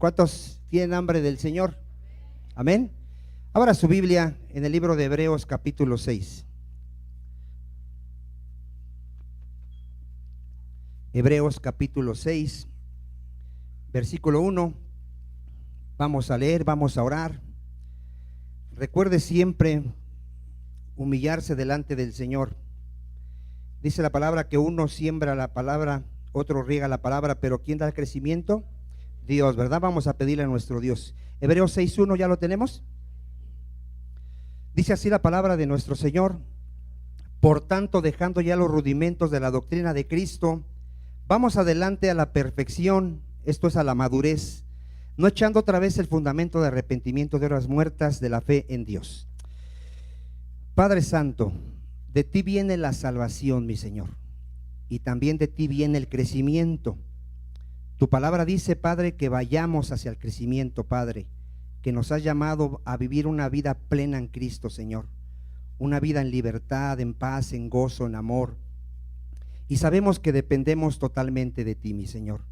¿Cuántos tienen hambre del Señor? Amén. Abra su Biblia en el libro de Hebreos capítulo 6. Hebreos capítulo 6, versículo 1. Vamos a leer, vamos a orar. Recuerde siempre humillarse delante del Señor. Dice la palabra que uno siembra la palabra, otro riega la palabra, pero ¿quién da el crecimiento? Dios, ¿verdad? Vamos a pedirle a nuestro Dios. Hebreos 6:1, ¿ya lo tenemos? Dice así la palabra de nuestro Señor: por tanto, dejando ya los rudimentos de la doctrina de Cristo, vamos adelante a la perfección, esto es a la madurez, no echando otra vez el fundamento de arrepentimiento de horas muertas de la fe en Dios. Padre Santo, de ti viene la salvación, mi Señor, y también de ti viene el crecimiento. Tu palabra dice, Padre, que vayamos hacia el crecimiento, Padre, que nos has llamado a vivir una vida plena en Cristo, Señor, una vida en libertad, en paz, en gozo, en amor. Y sabemos que dependemos totalmente de ti, mi Señor.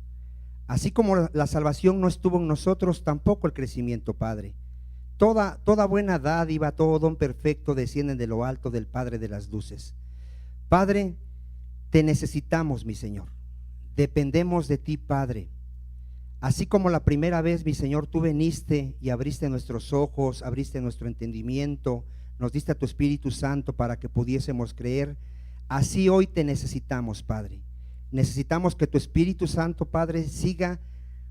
Así como la salvación no estuvo en nosotros, tampoco el crecimiento, Padre. Toda buena dádiva, todo don perfecto desciende de lo alto del Padre de las luces. Padre, te necesitamos, mi Señor. Dependemos de ti, Padre. Así como la primera vez, mi Señor, tú viniste y abriste nuestros ojos, abriste nuestro entendimiento, nos diste a tu Espíritu Santo para que pudiésemos creer. Así hoy te necesitamos, Padre. Necesitamos que tu Espíritu Santo, Padre, siga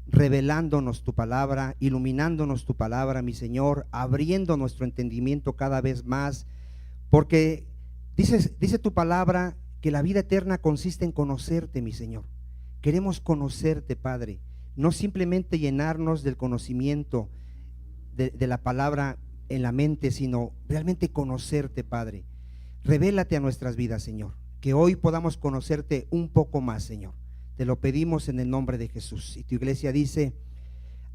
revelándonos tu palabra, iluminándonos tu palabra, mi Señor, abriendo nuestro entendimiento cada vez más, porque dice tu palabra que la vida eterna consiste en conocerte, mi Señor. Queremos conocerte, Padre, no simplemente llenarnos del conocimiento de la palabra en la mente, sino realmente conocerte, Padre. Revélate a nuestras vidas, Señor, que hoy podamos conocerte un poco más, Señor. Te lo pedimos en el nombre de Jesús. Y tu iglesia dice,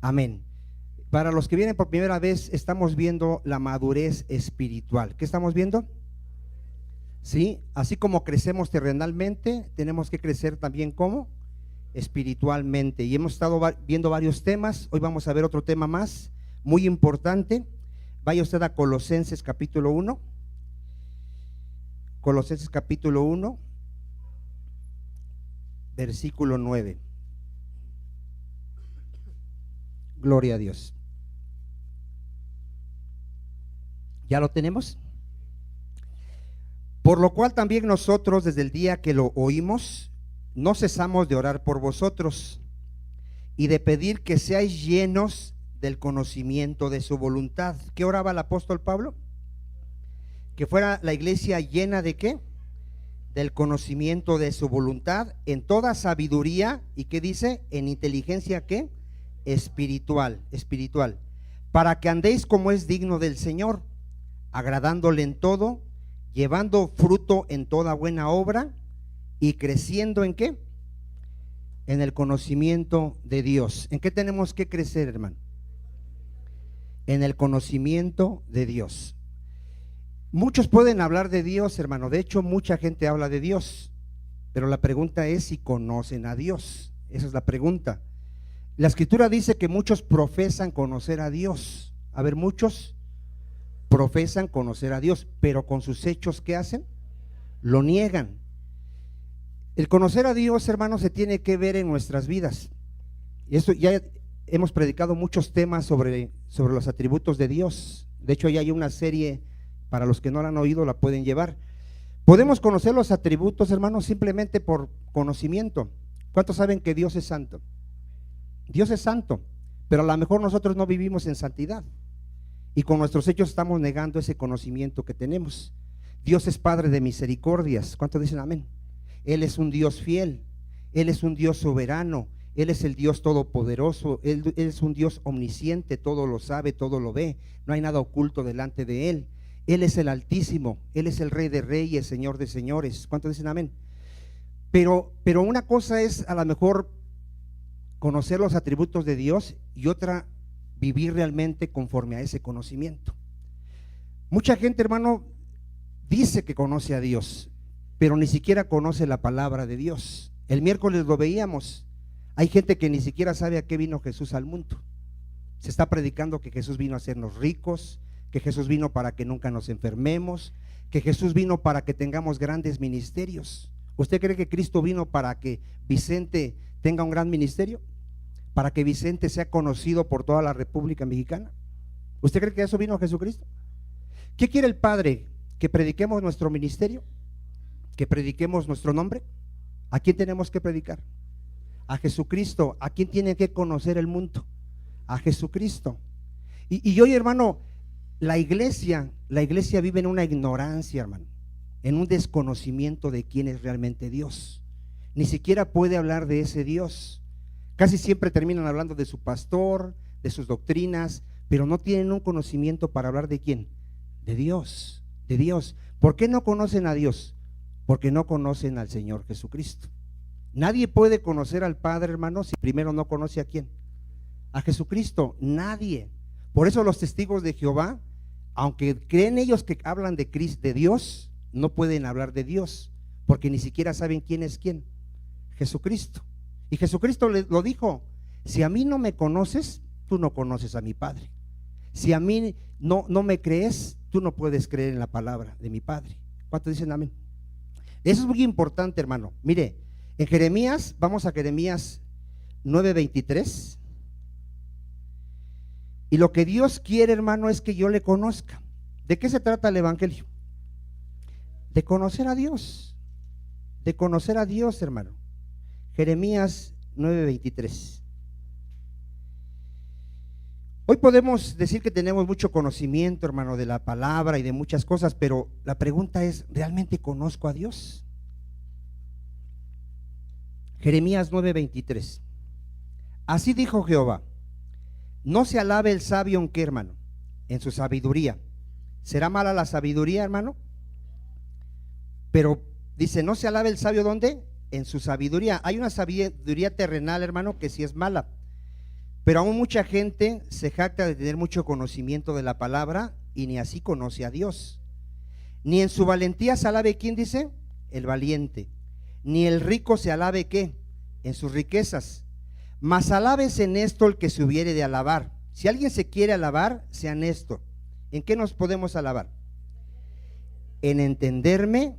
amén. Para los que vienen por primera vez, estamos viendo la madurez espiritual. ¿Qué estamos viendo? Sí, así como crecemos terrenalmente, tenemos que crecer también como espiritualmente. Y hemos estado viendo varios temas. Hoy vamos a ver otro tema más, muy importante. Vaya usted a Colosenses capítulo 1. Colosenses capítulo 1, versículo 9. Gloria a Dios. ¿Ya lo tenemos? Por lo cual también nosotros, desde el día que lo oímos, no cesamos de orar por vosotros y de pedir que seáis llenos del conocimiento de su voluntad. ¿Qué oraba el apóstol Pablo? Que fuera la iglesia llena ¿de qué? Del conocimiento de su voluntad, en toda sabiduría. ¿Y qué dice? En inteligencia ¿qué? Espiritual, para que andéis como es digno del Señor, agradándole en todo, llevando fruto en toda buena obra y creciendo ¿en qué? En el conocimiento de Dios. ¿En qué tenemos que crecer, hermano? En el conocimiento de Dios. Muchos pueden hablar de Dios, hermano. De hecho, mucha gente habla de Dios, pero la pregunta es si conocen a Dios. Esa es la pregunta. La Escritura dice que muchos profesan conocer a Dios. A ver, muchos profesan conocer a Dios, pero con sus hechos, ¿qué hacen? Lo niegan. El conocer a Dios, hermano, se tiene que ver en nuestras vidas. Y esto ya hemos predicado muchos temas sobre los atributos de Dios. De hecho, ya hay una serie, para los que no la han oído, la pueden llevar. Podemos conocer los atributos, hermanos, simplemente por conocimiento. ¿Cuántos saben que Dios es santo? Dios es santo, pero a lo mejor nosotros no vivimos en santidad y con nuestros hechos estamos negando ese conocimiento que tenemos. Dios es Padre de misericordias. ¿Cuántos dicen amén? Él es un Dios fiel, Él es un Dios soberano, Él es el Dios todopoderoso, Él es un Dios omnisciente, todo lo sabe, todo lo ve, no hay nada oculto delante de Él. Él es el Altísimo, Él es el Rey de Reyes, Señor de Señores. ¿Cuántos dicen amén? Pero una cosa es a lo mejor conocer los atributos de Dios y otra vivir realmente conforme a ese conocimiento. Mucha gente, hermano, dice que conoce a Dios, pero ni siquiera conoce la palabra de Dios. El miércoles lo veíamos. Hay gente que ni siquiera sabe a qué vino Jesús al mundo. Se está predicando que Jesús vino a hacernos ricos, que Jesús vino para que nunca nos enfermemos, que Jesús vino para que tengamos grandes ministerios. ¿Usted cree que Cristo vino para que Vicente tenga un gran ministerio? ¿Para que Vicente sea conocido por toda la República Mexicana? ¿Usted cree que eso vino a Jesucristo? ¿Qué quiere el Padre? ¿Que prediquemos nuestro ministerio? ¿Que prediquemos nuestro nombre? ¿A quién tenemos que predicar? A Jesucristo. ¿A quién tiene que conocer el mundo? A Jesucristo. Y hoy, hermano, la iglesia vive en una ignorancia, hermano, en un desconocimiento de quién es realmente Dios. Ni siquiera puede hablar de ese Dios. Casi siempre terminan hablando de su pastor, de sus doctrinas, pero no tienen un conocimiento para hablar de quién, de Dios, de Dios. ¿Por qué no conocen a Dios? Porque no conocen al Señor Jesucristo. Nadie puede conocer al Padre, hermano, si primero no conoce a quién, a Jesucristo. Nadie. Por eso los testigos de Jehová, aunque creen ellos que hablan de Cristo, de Dios, no pueden hablar de Dios, porque ni siquiera saben quién es quién, Jesucristo. Y Jesucristo lo dijo: si a mí no me conoces, tú no conoces a mi Padre. Si a mí no me crees, tú no puedes creer en la palabra de mi Padre. ¿Cuántos dicen amén? Eso es muy importante, hermano. Mire, en Jeremías, vamos a Jeremías 9:23. Y lo que Dios quiere, hermano, es que yo le conozca. ¿De qué se trata el evangelio? De conocer a Dios. De conocer a Dios, hermano. Jeremías 9:23. Hoy podemos decir que tenemos mucho conocimiento, hermano, de la palabra y de muchas cosas, pero la pregunta es, ¿realmente conozco a Dios? Jeremías 9:23. Así dijo Jehová: no se alabe el sabio en qué, hermano, en su sabiduría. ¿Será mala la sabiduría, hermano? Pero dice, no se alabe el sabio, ¿dónde? En su sabiduría. Hay una sabiduría terrenal, hermano, que sí es mala, pero aún mucha gente se jacta de tener mucho conocimiento de la palabra y ni así conoce a Dios. Ni en su valentía se alabe, ¿quién dice? El valiente. Ni el rico se alabe, ¿qué? En sus riquezas. Mas alabes en esto el que se hubiere de alabar. Si alguien se quiere alabar, sea en esto. ¿En qué nos podemos alabar? En entenderme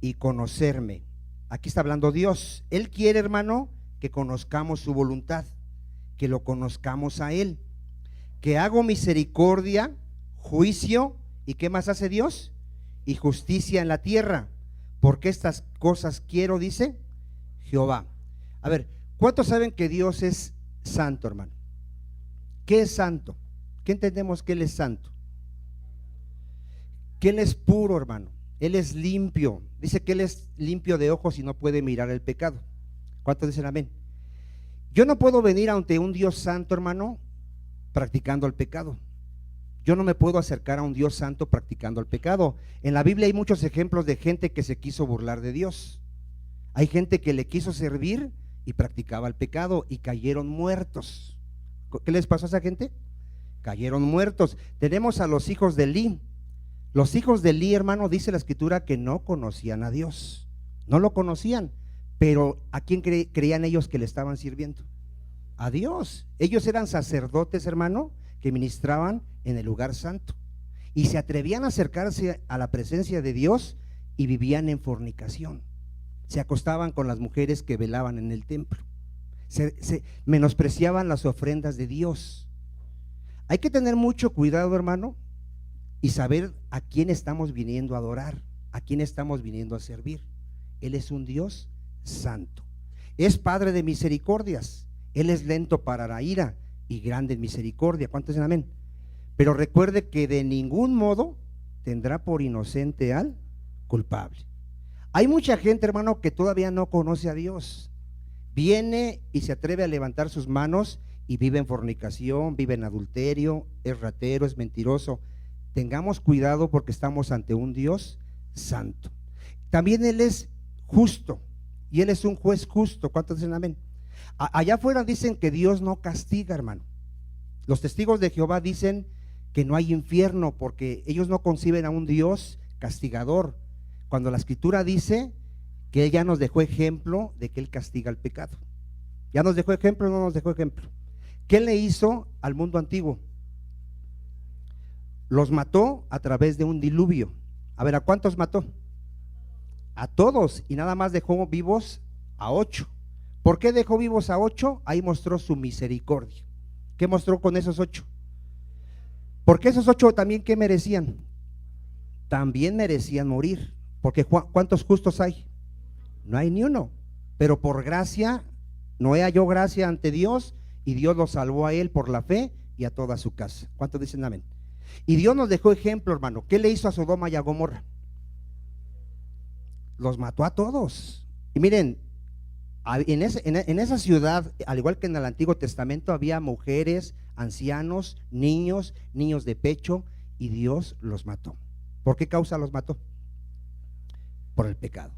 y conocerme. Aquí está hablando Dios. Él quiere, hermano, que conozcamos su voluntad, que lo conozcamos a Él, que hago misericordia, juicio, ¿y qué más hace Dios? Y justicia en la tierra, porque estas cosas quiero, dice Jehová. A ver, ¿cuántos saben que Dios es santo, hermano? ¿Qué es santo? ¿Qué entendemos que Él es santo? Que Él es puro, hermano. Él es limpio. Dice que Él es limpio de ojos y no puede mirar el pecado. ¿Cuántos dicen amén? Yo no puedo venir ante un Dios santo, hermano, practicando el pecado. Yo no me puedo acercar a un Dios santo practicando el pecado. En la Biblia hay muchos ejemplos de gente que se quiso burlar de Dios. Hay gente que le quiso servir y practicaba el pecado y cayeron muertos. ¿Qué les pasó a esa gente? Cayeron muertos. Tenemos a los hijos de Elí. Los hijos de Elí, hermano, dice la escritura que no conocían a Dios. No lo conocían. Pero ¿a quién creían ellos que le estaban sirviendo? A Dios. Ellos eran sacerdotes, hermano, que ministraban en el lugar santo y se atrevían a acercarse a la presencia de Dios y vivían en fornicación. Se acostaban con las mujeres que velaban en el templo. Se menospreciaban las ofrendas de Dios. Hay que tener mucho cuidado, hermano, y saber a quién estamos viniendo a adorar, a quién estamos viniendo a servir. Él es un Dios santo. Es Padre de misericordias. Él es lento para la ira y grande en misericordia. ¿Cuántos dicen amén? Pero recuerde que de ningún modo tendrá por inocente al culpable. Hay mucha gente, hermano, que todavía no conoce a Dios. Viene y se atreve a levantar sus manos y vive en fornicación, vive en adulterio, es ratero, es mentiroso. Tengamos cuidado porque estamos ante un Dios santo. También Él es justo y Él es un juez justo. ¿Cuántos dicen amén? Allá afuera dicen que Dios no castiga, hermano. Los testigos de Jehová dicen que no hay infierno porque ellos no conciben a un Dios castigador, cuando la escritura dice que Él ya nos dejó ejemplo de que Él castiga el pecado. ¿Ya nos dejó ejemplo o no nos dejó ejemplo? ¿Qué le hizo al mundo antiguo? Los mató a través de un diluvio. A ver, ¿a cuántos mató? A todos, y nada más dejó vivos a 8. ¿Por qué dejó vivos a 8? Ahí mostró su misericordia. ¿Qué mostró con esos 8? Porque esos 8 también, ¿qué merecían? También merecían morir. Porque ¿cuántos justos hay? No hay ni uno. Pero por gracia, Noé halló gracia ante Dios, y Dios lo salvó a él por la fe y a toda su casa. ¿Cuántos dicen amén? Y Dios nos dejó ejemplo, hermano. ¿Qué le hizo a Sodoma y a Gomorra? Los mató a todos. Y miren, en esa ciudad, al igual que en el Antiguo Testamento, había mujeres, ancianos, niños de pecho, y Dios los mató. ¿Por qué causa los mató? Por el pecado.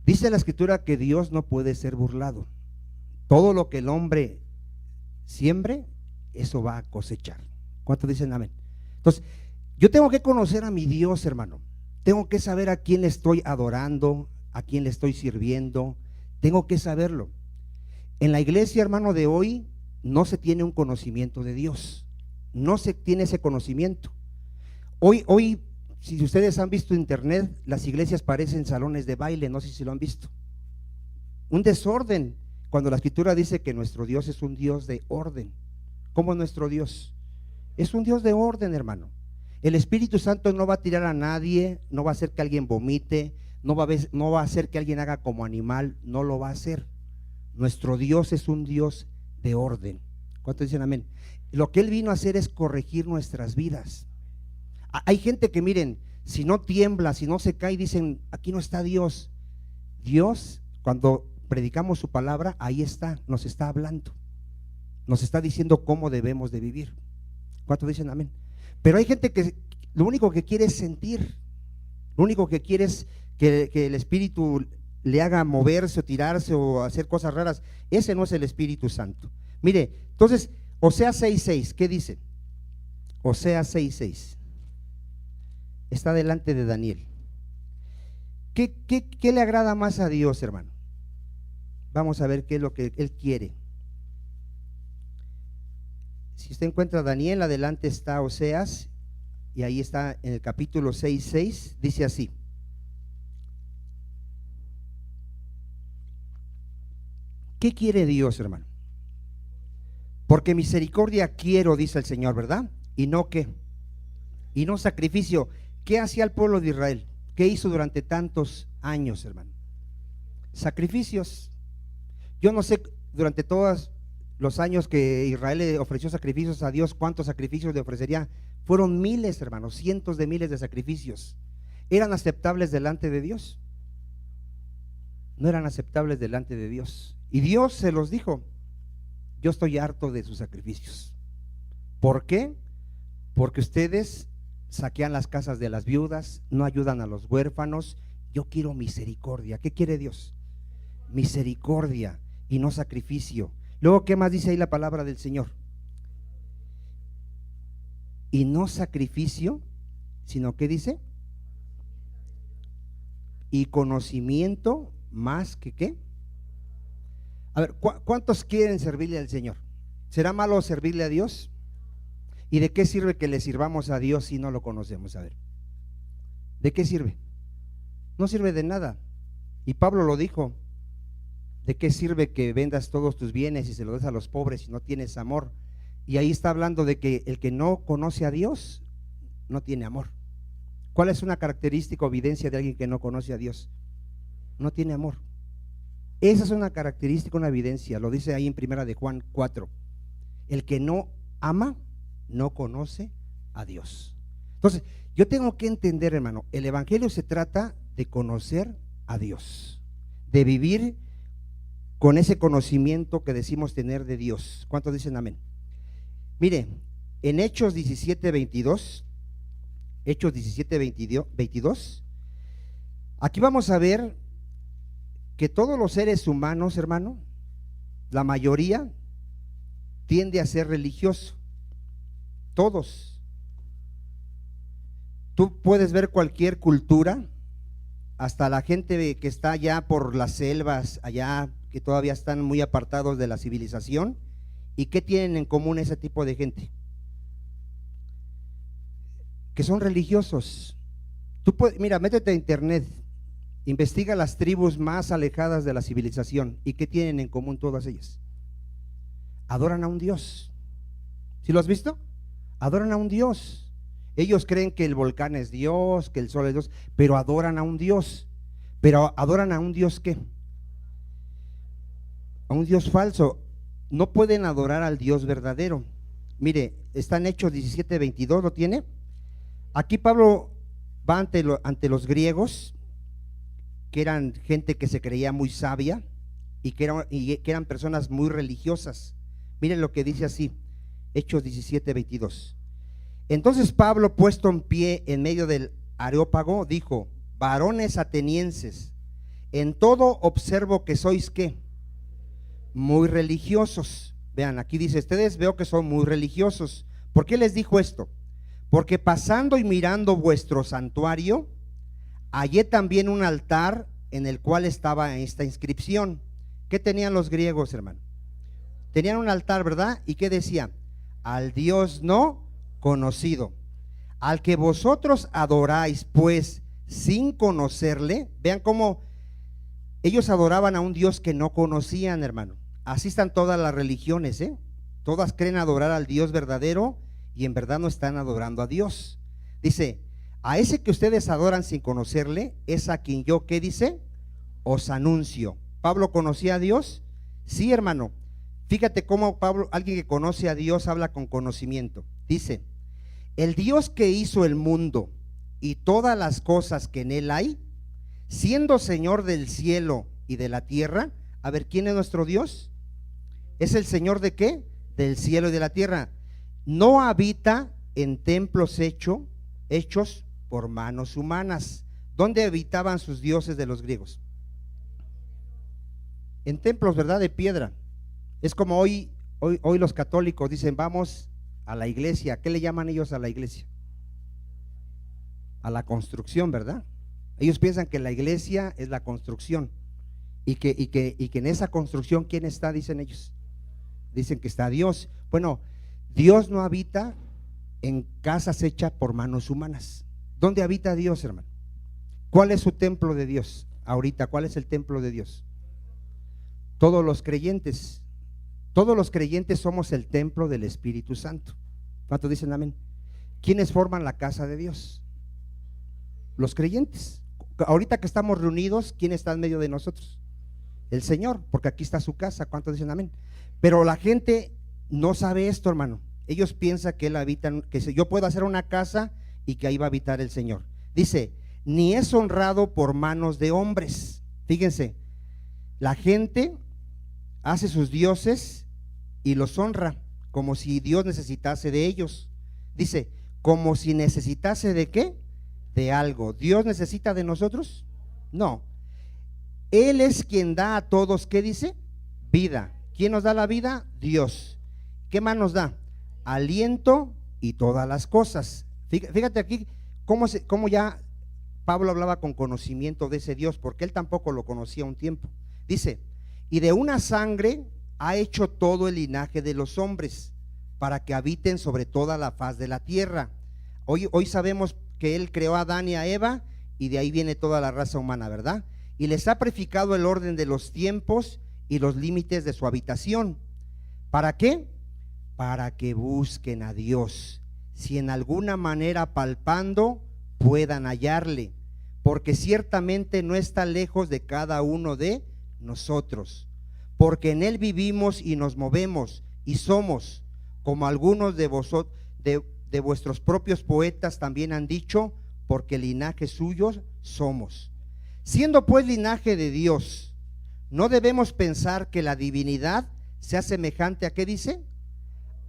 Dice la Escritura que Dios no puede ser burlado. Todo lo que el hombre siembre, eso va a cosechar. ¿Cuántos dicen amén? Entonces, yo tengo que conocer a mi Dios, hermano. Tengo que saber a quién le estoy adorando, a quién le estoy sirviendo. Tengo que saberlo. En la iglesia, hermano, de hoy no se tiene un conocimiento de Dios. No se tiene ese conocimiento. Hoy, si ustedes han visto internet, las iglesias parecen salones de baile. No sé si lo han visto. Un desorden, cuando la Escritura dice que nuestro Dios es un Dios de orden. ¿Cómo es nuestro Dios? Es un Dios de orden, hermano. El Espíritu Santo no va a tirar a nadie, no va a hacer que alguien vomite, no va a hacer que alguien haga como animal, no lo va a hacer. Nuestro Dios es un Dios de orden. ¿Cuántos dicen amén? Lo que Él vino a hacer es corregir nuestras vidas. Hay gente que, miren, si no tiembla, si no se cae, dicen, aquí no está Dios. Dios, cuando predicamos su palabra, ahí está, nos está hablando, nos está diciendo cómo debemos de vivir. ¿Cuántos dicen amén? Pero hay gente que lo único que quiere es sentir, lo único que quiere es que el Espíritu le haga moverse o tirarse o hacer cosas raras. Ese no es el Espíritu Santo. Mire, entonces, Oseas 6:6, ¿qué dice? Oseas 6:6 está delante de Daniel. ¿Qué le agrada más a Dios, hermano? Vamos a ver qué es lo que Él quiere. Si usted encuentra Daniel, adelante está Oseas, y ahí está en el capítulo 6:6, dice así: ¿qué quiere Dios, hermano? Porque misericordia quiero, dice el Señor, ¿verdad? Y no qué, y no sacrificio. ¿Qué hacía el pueblo de Israel? ¿Qué hizo durante tantos años, hermano? Sacrificios. Yo no sé durante todos los años que Israel le ofreció sacrificios a Dios, ¿cuántos sacrificios le ofrecería? Fueron miles, hermanos, cientos de miles de sacrificios. ¿Eran aceptables delante de Dios? No eran aceptables delante de Dios. Y Dios se los dijo: yo estoy harto de sus sacrificios. ¿Por qué? Porque ustedes saquean las casas de las viudas, no ayudan a los huérfanos. Yo quiero misericordia. ¿Qué quiere Dios? Misericordia y no sacrificio. Luego, ¿qué más dice ahí la palabra del Señor? Y no sacrificio, sino ¿qué dice? Y conocimiento más que ¿qué? A ver, ¿cuántos quieren servirle al Señor? ¿Será malo servirle a Dios? ¿Y de qué sirve que le sirvamos a Dios si no lo conocemos? A ver, ¿de qué sirve? No sirve de nada. Y Pablo lo dijo: ¿de qué sirve que vendas todos tus bienes y se los des a los pobres si no tienes amor? Y ahí está hablando de que el que no conoce a Dios no tiene amor. ¿Cuál es una característica o evidencia de alguien que no conoce a Dios? No tiene amor. Esa es una característica, una evidencia. Lo dice ahí en primera de Juan 4. El que no ama no conoce a Dios. Entonces, yo tengo que entender, hermano, el evangelio se trata de conocer a Dios, de vivir con ese conocimiento que decimos tener de Dios. ¿Cuántos dicen amén? Mire, en Hechos 17:22, Hechos 17:22, aquí vamos a ver que todos los seres humanos, hermano, la mayoría tiende a ser religioso. Todos. Tú puedes ver cualquier cultura, hasta la gente que está allá por las selvas, allá que todavía están muy apartados de la civilización, ¿Y qué tienen en común ese tipo de gente? Que son religiosos. Tú puedes, mira, métete a internet, investiga las tribus más alejadas de la civilización. ¿Y qué tienen en común todas ellas? Adoran a un Dios. ¿Sí lo has visto? Adoran a un Dios. Ellos creen que el volcán es Dios, que el sol es Dios, pero adoran a un Dios. Pero adoran a un Dios ¿qué? A un Dios falso. No pueden adorar al Dios verdadero. Mire, está en Hechos 17:22, ¿lo tiene? Aquí Pablo va ante los griegos, que eran gente que se creía muy sabia y que eran personas muy religiosas. Miren lo que dice así, Hechos 17:22. Entonces Pablo, puesto en pie en medio del Areópago, dijo: varones atenienses, en todo observo que sois ¿qué? Muy religiosos. Vean, aquí dice, ustedes veo que son muy religiosos. ¿Por qué les dijo esto? Porque pasando y mirando vuestro santuario, hallé también un altar en el cual estaba esta inscripción. ¿Qué tenían los griegos, hermano? Tenían un altar, ¿verdad? ¿Y qué decía? Al Dios no conocido, al que vosotros adoráis, pues sin conocerle. Vean cómo ellos adoraban a un Dios que no conocían, hermano. Así están todas las religiones, ¿eh? Todas creen adorar al Dios verdadero y en verdad no están adorando a Dios. Dice, a ese que ustedes adoran sin conocerle, es a quien yo, ¿qué dice? Os anuncio. ¿Pablo conocía a Dios? Sí, hermano. Fíjate cómo Pablo, alguien que conoce a Dios, habla con conocimiento. Dice, el Dios que hizo el mundo y todas las cosas que en él hay, siendo Señor del cielo y de la tierra. A ver, ¿quién es nuestro Dios? ¿Es el Señor de qué? Del cielo y de la tierra. No habita en templos hechos por manos humanas. ¿Dónde habitaban sus dioses de los griegos? En templos, ¿verdad? De piedra. Es como hoy los católicos dicen, vamos a la iglesia. ¿Qué le llaman ellos a la iglesia? A la construcción, ¿verdad? Ellos piensan que la iglesia es la construcción y que en esa construcción, ¿quién está? Dicen ellos. Dicen que está Dios. Bueno, Dios no habita en casas hechas por manos humanas. ¿Dónde habita Dios, hermano? ¿Cuál es su templo de Dios? Ahorita, ¿cuál es el templo de Dios? Todos los creyentes somos el templo del Espíritu Santo. ¿Cuántos dicen amén? ¿Quiénes forman la casa de Dios? Los creyentes. Ahorita que estamos reunidos, ¿quién está en medio de nosotros? El Señor, porque aquí está su casa. ¿Cuántos dicen amén? Pero la gente no sabe esto, hermano. Ellos piensan que Él habita, que yo puedo hacer una casa y que ahí va a habitar el Señor. Dice, ni es honrado por manos de hombres. Fíjense, la gente hace sus dioses y los honra como si Dios necesitase de ellos. Dice, como si necesitase de ¿qué? De algo. ¿Dios necesita de nosotros? No. Él es quien da a todos, ¿qué dice? Vida. ¿Quién nos da la vida? Dios. ¿Qué más nos da? Aliento y todas las cosas. Fíjate aquí cómo ya Pablo hablaba con conocimiento de ese Dios, porque él tampoco lo conocía un tiempo. Dice, y de una sangre ha hecho todo el linaje de los hombres, para que habiten sobre toda la faz de la tierra. Hoy sabemos que Él creó a Adán y a Eva, y de ahí viene toda la raza humana, ¿verdad? Y les ha prefijado el orden de los tiempos y los límites de su habitación. ¿Para qué? Para que busquen a Dios, si en alguna manera palpando puedan hallarle, porque ciertamente no está lejos de cada uno de nosotros, porque en Él vivimos y nos movemos y somos, como algunos de vosotros, de vuestros propios poetas también han dicho, porque linaje suyos somos. Siendo pues linaje de Dios, no debemos pensar que la divinidad sea semejante a, ¿qué dice?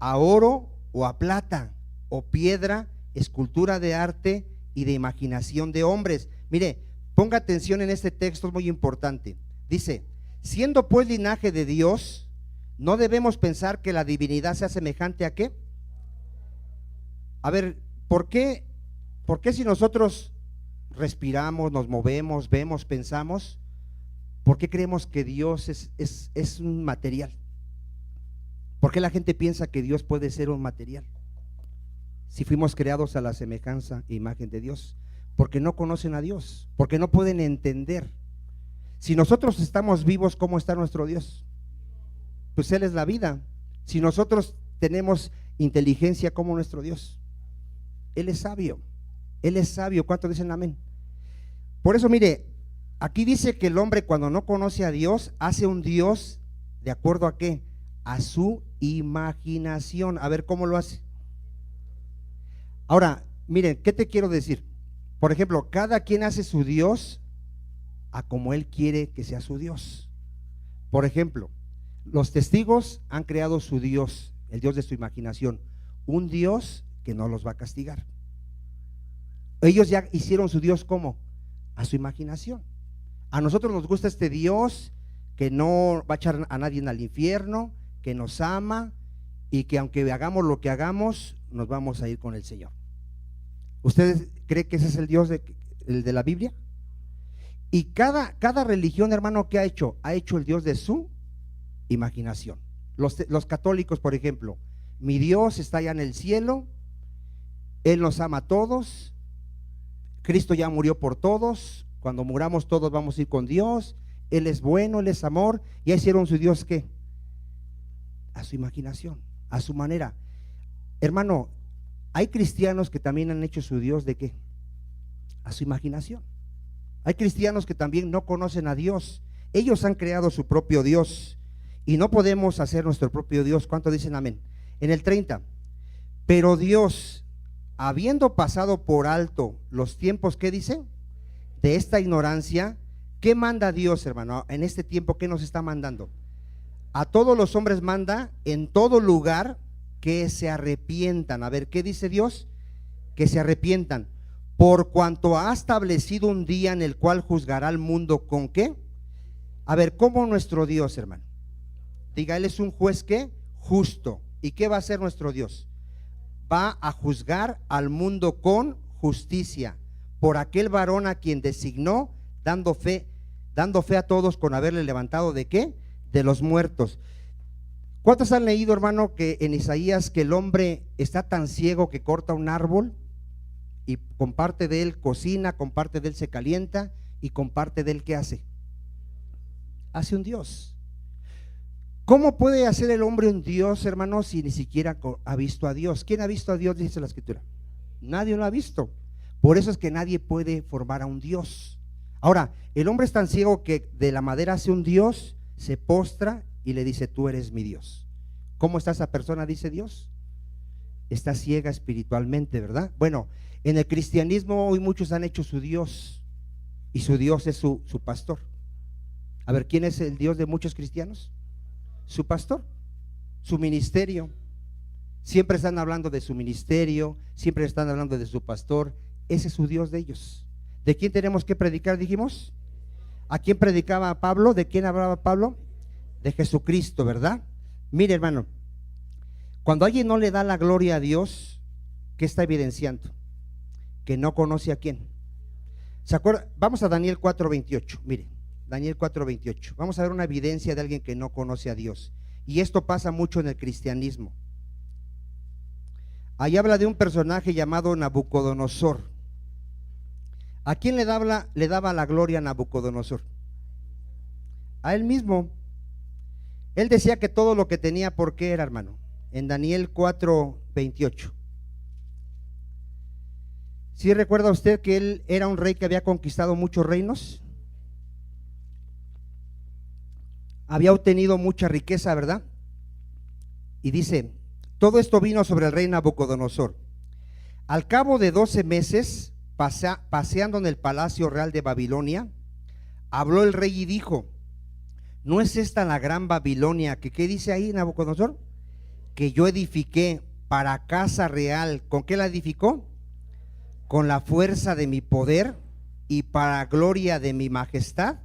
A oro o a plata o piedra, escultura de arte y de imaginación de hombres. Mire, ponga atención en este texto, es muy importante. Dice, siendo pues linaje de Dios, no debemos pensar que la divinidad sea semejante a ¿qué? A ver, ¿por qué si nosotros respiramos, nos movemos, vemos, pensamos, por qué creemos que Dios es un material? ¿Por qué la gente piensa que Dios puede ser un material? Si fuimos creados a la semejanza e imagen de Dios, porque no conocen a Dios, porque no pueden entender. Si nosotros estamos vivos, ¿cómo está nuestro Dios? Pues Él es la vida. Si nosotros tenemos inteligencia como nuestro Dios, Él es sabio. Él es sabio. ¿Cuántos dicen amén? Por eso, mire, aquí dice que el hombre, cuando no conoce a Dios, hace un Dios ¿de acuerdo a qué? A su imaginación. A ver cómo lo hace. Ahora, miren, ¿qué te quiero decir? Por ejemplo, cada quien hace su Dios a como él quiere que sea su Dios. Por ejemplo, los testigos han creado su Dios, el Dios de su imaginación, un Dios que no los va a castigar. Ellos ya hicieron su Dios ¿cómo? A su imaginación. A nosotros nos gusta este Dios que no va a echar a nadie al infierno, que nos ama y que aunque hagamos lo que hagamos, nos vamos a ir con el Señor. ¿Ustedes creen que ese es el Dios el de la Biblia? Y cada religión, hermano, ¿qué ha hecho? Ha hecho el Dios de su imaginación. Los católicos, por ejemplo, mi Dios está allá en el cielo, Él nos ama a todos, Cristo ya murió por todos, cuando muramos todos vamos a ir con Dios, Él es bueno, Él es amor. Ya hicieron su Dios ¿qué? A su imaginación, a su manera. Hermano, hay cristianos que también han hecho su Dios ¿de qué? A su imaginación. Hay cristianos que también no conocen a Dios. Ellos han creado su propio Dios y no podemos hacer nuestro propio Dios. ¿Cuántos dicen amén? En el 30, pero Dios, habiendo pasado por alto los tiempos, ¿qué dice? De esta ignorancia, ¿qué manda Dios, hermano? En este tiempo, ¿qué nos está mandando? A todos los hombres manda en todo lugar que se arrepientan. A ver, ¿qué dice Dios? Que se arrepientan. Por cuanto ha establecido un día en el cual juzgará al mundo ¿con qué? A ver, ¿cómo nuestro Dios, hermano? Diga, Él es un juez ¿qué? Justo. ¿Y qué va a hacer nuestro Dios? Va a juzgar al mundo con justicia por aquel varón a quien designó, dando fe a todos con haberle levantado ¿de qué? De los muertos. ¿Cuántos han leído, hermano, que en Isaías que el hombre está tan ciego que corta un árbol y con parte de él cocina, con parte de él se calienta y con parte de él ¿qué hace? Hace un Dios. ¿Cómo puede hacer el hombre un Dios, hermano, si ni siquiera ha visto a Dios? ¿Quién ha visto a Dios? Dice la Escritura. Nadie lo ha visto. Por eso es que nadie puede formar a un Dios. Ahora, el hombre es tan ciego que de la madera hace un Dios, se postra y le dice, tú eres mi Dios. ¿Cómo está esa persona? Dice Dios. Está ciega espiritualmente, ¿verdad? Bueno, en el cristianismo hoy muchos han hecho su Dios y su Dios es su pastor. A ver, ¿quién es el Dios de muchos cristianos? Su pastor, su ministerio. Siempre están hablando de su ministerio, siempre están hablando de su pastor. Ese es su Dios de ellos. ¿De quién tenemos que predicar, dijimos? ¿A quién predicaba Pablo? ¿De quién hablaba Pablo? De Jesucristo, ¿verdad? Mire, hermano, cuando alguien no le da la gloria a Dios, ¿qué está evidenciando? Que no conoce a quién. ¿Se acuerda? Vamos a Daniel 4:28, mire, Daniel 4:28. Vamos a ver una evidencia de alguien que no conoce a Dios. Y esto pasa mucho en el cristianismo. Ahí habla de un personaje llamado Nabucodonosor. ¿A quién le daba la gloria a Nabucodonosor? A él mismo. Él decía que todo lo que tenía, ¿por qué era, hermano? En Daniel 4:28. ¿Sí recuerda usted que él era un rey que había conquistado muchos reinos? Había obtenido mucha riqueza, ¿verdad? Y dice, todo esto vino sobre el rey Nabucodonosor. Al cabo de 12 meses, paseando en el palacio real de Babilonia, habló el rey y dijo, ¿no es esta la gran Babilonia que qué dice ahí Nabucodonosor? Que yo edifiqué para casa real. ¿Con qué la edificó? Con la fuerza de mi poder y para gloria de mi majestad.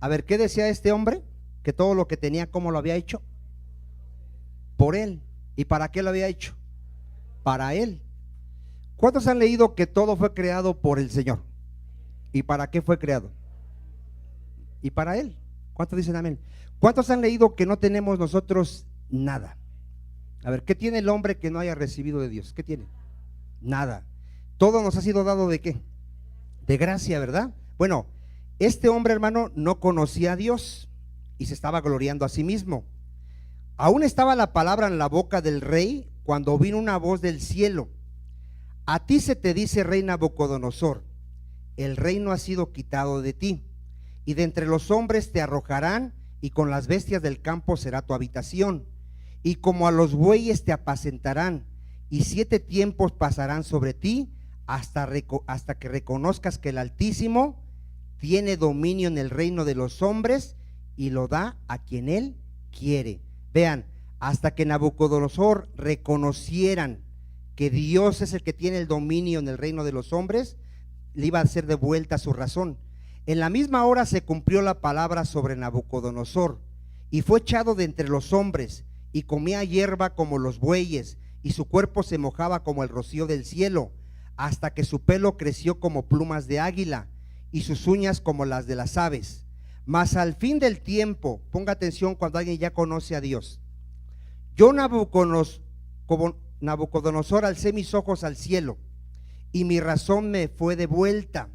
A ver, ¿qué decía este hombre? Que todo lo que tenía, ¿cómo lo había hecho? Por él. ¿Y para qué lo había hecho? Para él. ¿Cuántos han leído que todo fue creado por el Señor? ¿Y para qué fue creado? Y para él. ¿Cuántos dicen amén? ¿Cuántos han leído que no tenemos nosotros nada? A ver, ¿qué tiene el hombre que no haya recibido de Dios? ¿Qué tiene? Nada. Todo nos ha sido dado ¿de qué? De gracia, ¿verdad? Bueno, este hombre, hermano, no conocía a Dios y se estaba gloriando a sí mismo. Aún estaba la palabra en la boca del rey cuando vino una voz del cielo: a ti se te dice, rey Nabucodonosor, el reino ha sido quitado de ti, y de entre los hombres te arrojarán, y con las bestias del campo será tu habitación, y como a los bueyes te apacentarán, y 7 tiempos pasarán sobre ti, hasta que reconozcas que el Altísimo tiene dominio en el reino de los hombres, y lo da a quien él quiere. Vean, hasta que Nabucodonosor reconocieran que Dios es el que tiene el dominio en el reino de los hombres, le iba a hacer de vuelta su razón. En la misma hora se cumplió la palabra sobre Nabucodonosor, y fue echado de entre los hombres, y comía hierba como los bueyes, y su cuerpo se mojaba como el rocío del cielo, hasta que su pelo creció como plumas de águila, y sus uñas como las de las aves. Mas al fin del tiempo, ponga atención cuando alguien ya conoce a Dios, yo Nabucodonosor alcé mis ojos al cielo, y mi razón me fue de vuelta,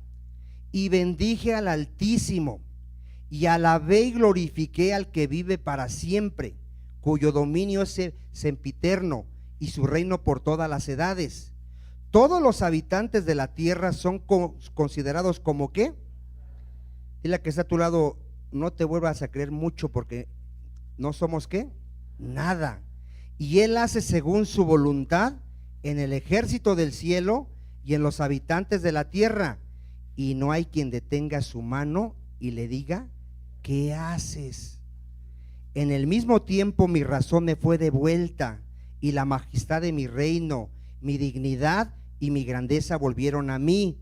y bendije al Altísimo, y alabé y glorifiqué al que vive para siempre, cuyo dominio es sempiterno, y su reino por todas las edades. Todos los habitantes de la tierra son considerados como ¿qué? Dile a que está a tu lado, no te vuelvas a creer mucho, porque no somos ¿qué? Nada. Y él hace según su voluntad en el ejército del cielo y en los habitantes de la tierra, y no hay quien detenga su mano y le diga, ¿qué haces? En el mismo tiempo mi razón me fue de vuelta, y la majestad de mi reino, mi dignidad y mi grandeza volvieron a mí,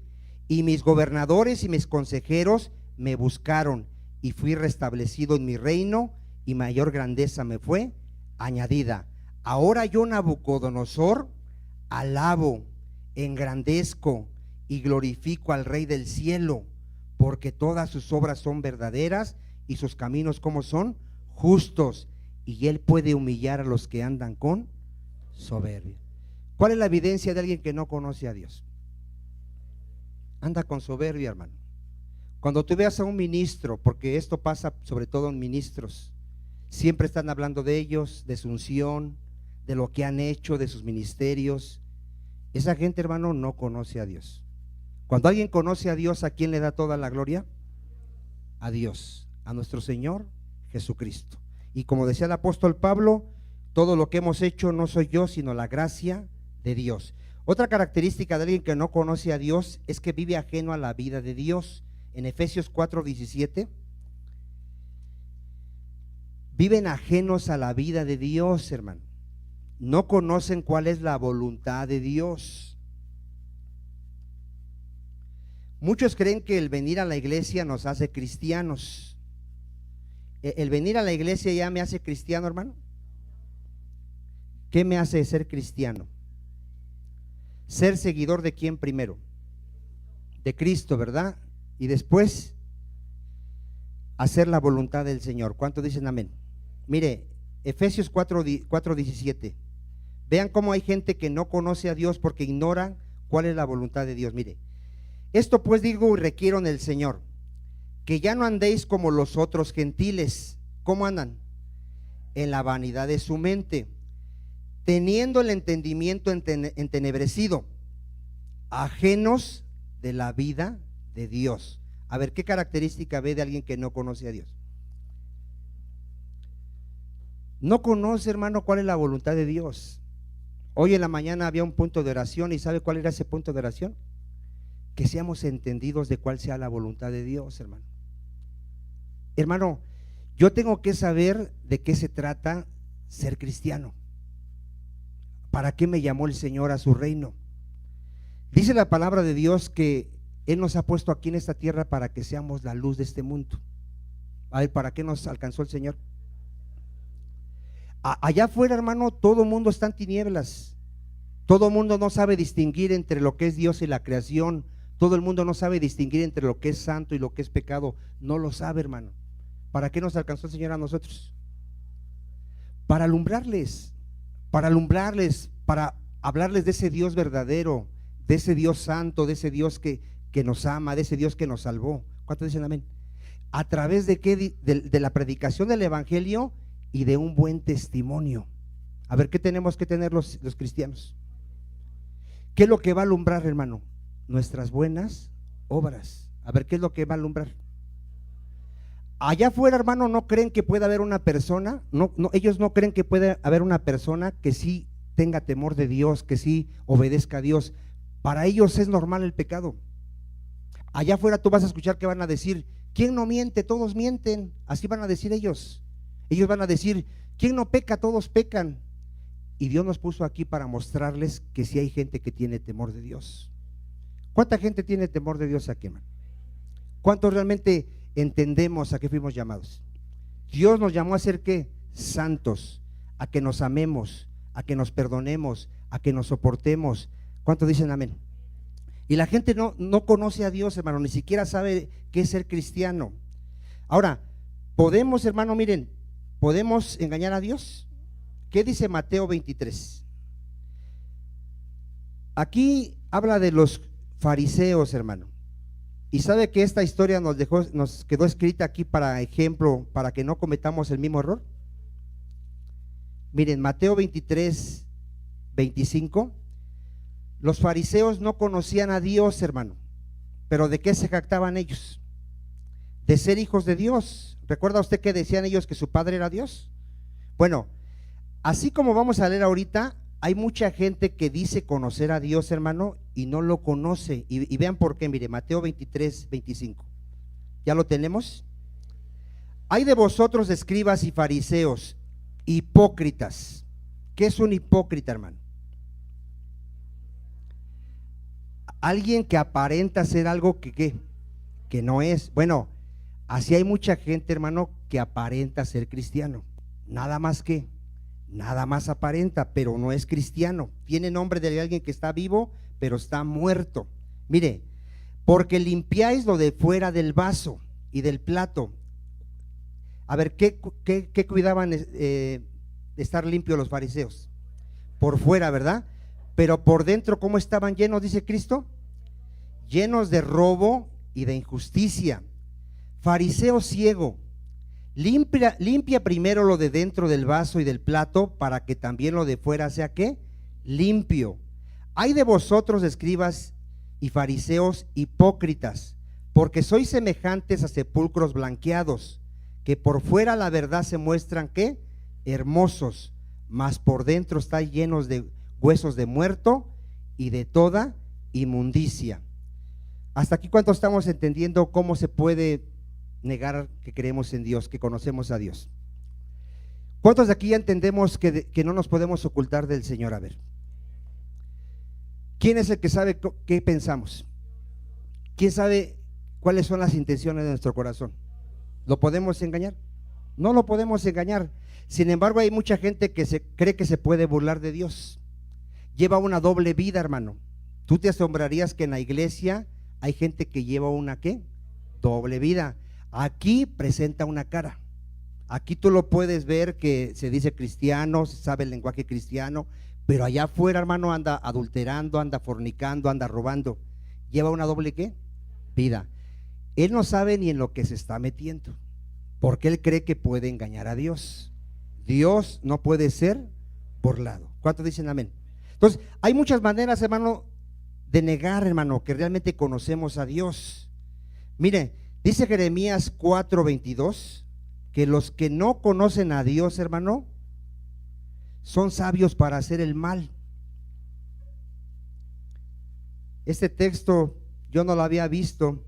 y mis gobernadores y mis consejeros me buscaron, y fui restablecido en mi reino, y mayor grandeza me fue añadida. Ahora yo, Nabucodonosor, alabo, engrandezco y glorifico al Rey del cielo, porque todas sus obras son verdaderas y sus caminos como son justos, y él puede humillar a los que andan con soberbia. ¿Cuál es la evidencia de alguien que no conoce a Dios? Anda con soberbia, hermano. Cuando tú veas a un ministro, porque esto pasa sobre todo en ministros, siempre están hablando de ellos, de su unción, de lo que han hecho, de sus ministerios. Esa gente, hermano, no conoce a Dios. Cuando alguien conoce a Dios, ¿a quién le da toda la gloria? A Dios, a nuestro Señor Jesucristo. Y como decía el apóstol Pablo, todo lo que hemos hecho no soy yo, sino la gracia de Dios. Otra característica de alguien que no conoce a Dios es que vive ajeno a la vida de Dios. En Efesios 4:17, viven ajenos a la vida de Dios, hermano. No conocen cuál es la voluntad de Dios. Muchos creen que el venir a la iglesia nos hace cristianos. ¿El venir a la iglesia ya me hace cristiano, hermano? ¿Qué me hace ser cristiano? Ser seguidor de quién primero? De Cristo, ¿verdad? Y después hacer la voluntad del Señor. ¿Cuántos dicen amén? Mire, Efesios 4:17. Vean cómo hay gente que no conoce a Dios porque ignoran cuál es la voluntad de Dios. Mire, esto pues digo y requiero en el Señor, que ya no andéis como los otros gentiles. ¿Cómo andan? En la vanidad de su mente, teniendo el entendimiento entenebrecido, ajenos de la vida de Dios. A ver, ¿qué característica ve de alguien que no conoce a Dios? No conoce, hermano, cuál es la voluntad de Dios. Hoy en la mañana había un punto de oración, ¿y sabe cuál era ese punto de oración? Que seamos entendidos de cuál sea la voluntad de Dios, hermano. Hermano, yo tengo que saber de qué se trata ser cristiano. ¿Para qué me llamó el Señor a su reino? Dice la palabra de Dios que Él nos ha puesto aquí en esta tierra para que seamos la luz de este mundo. A ver, ¿para qué nos alcanzó el Señor? Allá afuera, hermano, todo el mundo está en tinieblas. Todo el mundo no sabe distinguir entre lo que es Dios y la creación. Todo el mundo no sabe distinguir entre lo que es santo y lo que es pecado. No lo sabe, hermano. ¿Para qué nos alcanzó el Señor a nosotros? Para alumbrarles, para alumbrarles, para hablarles de ese Dios verdadero, de ese Dios santo, de ese Dios que nos ama, de ese Dios que nos salvó. ¿Cuántos dicen amén? ¿A través de qué? De la predicación del evangelio y de un buen testimonio. A ver, ¿qué tenemos que tener los cristianos? ¿Qué es lo que va a alumbrar, hermano? Nuestras buenas obras. A ver, ¿qué es lo que va a alumbrar? Allá afuera, hermano, no creen que pueda haber una persona, ellos no creen que pueda haber una persona que sí tenga temor de Dios, que sí obedezca a Dios. Para ellos es normal el pecado. Allá afuera tú vas a escuchar que van a decir: ¿quién no miente? Todos mienten. Así van a decir ellos. Ellos van a decir: ¿quién no peca? Todos pecan. Y Dios nos puso aquí para mostrarles que sí hay gente que tiene temor de Dios. ¿Cuánta gente tiene temor de Dios aquí, hermano? ¿Cuántos realmente entendemos a qué fuimos llamados? Dios nos llamó a ser ¿qué? Santos, a que nos amemos, a que nos perdonemos, a que nos soportemos. ¿Cuántos dicen amén? Y la gente no conoce a Dios, hermano, ni siquiera sabe qué es ser cristiano. Ahora, podemos, hermano, miren, ¿podemos engañar a Dios? ¿Qué dice Mateo 23? Aquí habla de los fariseos, hermano. Y sabe que esta historia nos quedó escrita aquí para ejemplo, para que no cometamos el mismo error. Miren, Mateo 23, 25. Los fariseos no conocían a Dios, hermano. ¿Pero de qué se jactaban ellos? De ser hijos de Dios. ¿Recuerda usted que decían ellos que su padre era Dios? Bueno, así como vamos a leer ahorita, hay mucha gente que dice conocer a Dios, hermano, y no lo conoce. Y vean por qué. Mire, Mateo 23, 25. ¿Ya lo tenemos? Hay de vosotros, escribas y fariseos, hipócritas. ¿Qué es un hipócrita, hermano? Alguien que aparenta ser algo que no es. Bueno, así hay mucha gente, hermano, que aparenta ser cristiano. Nada más aparenta, pero no es cristiano. Tiene nombre de alguien que está vivo, pero está muerto. Mire, porque limpiáis lo de fuera del vaso y del plato. A ver, ¿qué cuidaban de estar limpios los fariseos? Por fuera, ¿verdad? Pero por dentro, ¿cómo estaban llenos, dice Cristo? Llenos de robo y de injusticia. Fariseo ciego, limpia primero lo de dentro del vaso y del plato, para que también lo de fuera sea ¿qué? Limpio. Hay de vosotros, escribas y fariseos, hipócritas, porque sois semejantes a sepulcros blanqueados, que por fuera la verdad se muestran ¿qué? Hermosos, mas por dentro están llenos de huesos de muerto y de toda inmundicia. Hasta aquí, ¿cuánto estamos entendiendo cómo se puede negar que creemos en Dios, que conocemos a Dios? ¿Cuántos de aquí ya entendemos que no nos podemos ocultar del Señor? A ver, ¿quién es el que sabe qué pensamos? ¿Quién sabe cuáles son las intenciones de nuestro corazón? ¿Lo podemos engañar? No lo podemos engañar. Sin embargo, hay mucha gente que cree que se puede burlar de Dios. Lleva una doble vida, hermano. Tú te asombrarías que en la iglesia hay gente que lleva una ¿qué? Doble vida. Aquí presenta una cara. Aquí tú lo puedes ver que se dice cristiano, se sabe el lenguaje cristiano, pero allá afuera, hermano, anda adulterando, anda fornicando, anda robando. Lleva una doble ¿qué? Vida. Él no sabe ni en lo que se está metiendo, porque él cree que puede engañar a Dios. Dios no puede ser burlado. ¿Cuántos dicen amén? Entonces, hay muchas maneras, hermano, de negar, hermano, que realmente conocemos a Dios. Mire, dice Jeremías 4:22, que los que no conocen a Dios, hermano, son sabios para hacer el mal. Este texto yo no lo había visto,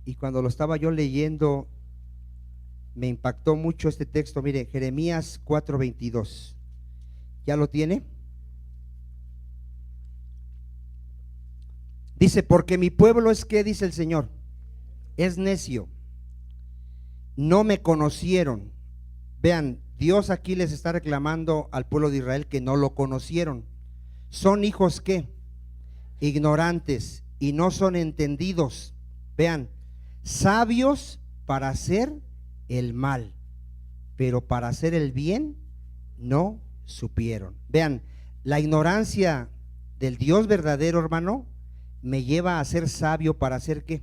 y cuando lo estaba yo leyendo me impactó mucho este texto. Mire, Jeremías 4:22. ¿Ya lo tiene? Dice: porque mi pueblo es ¿qué? Dice el Señor, es necio, no me conocieron. Vean, Dios aquí les está reclamando al pueblo de Israel que no lo conocieron. Son hijos ¿qué? Ignorantes, y no son entendidos. Vean, sabios para hacer el mal, pero para hacer el bien no supieron. Vean, la ignorancia del Dios verdadero, hermano, me lleva a ser sabio para hacer ¿qué?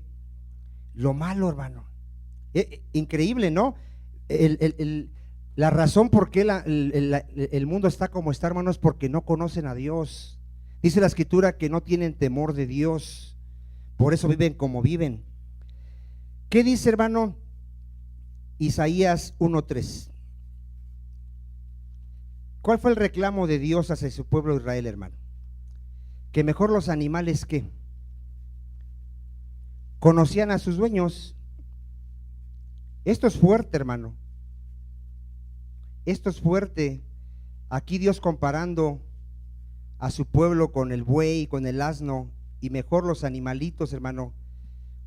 Lo malo, hermano. Increíble, ¿no? La razón por qué el mundo está como está, hermano, es porque no conocen a Dios. Dice la Escritura que no tienen temor de Dios, por eso viven como viven. ¿Qué dice, hermano? Isaías 1:3. ¿Cuál fue el reclamo de Dios hacia su pueblo Israel, hermano? Que mejor los animales que conocían a sus dueños. Esto es fuerte, hermano. Esto es fuerte. Aquí Dios comparando a su pueblo con el buey, con el asno, y mejor los animalitos, hermano,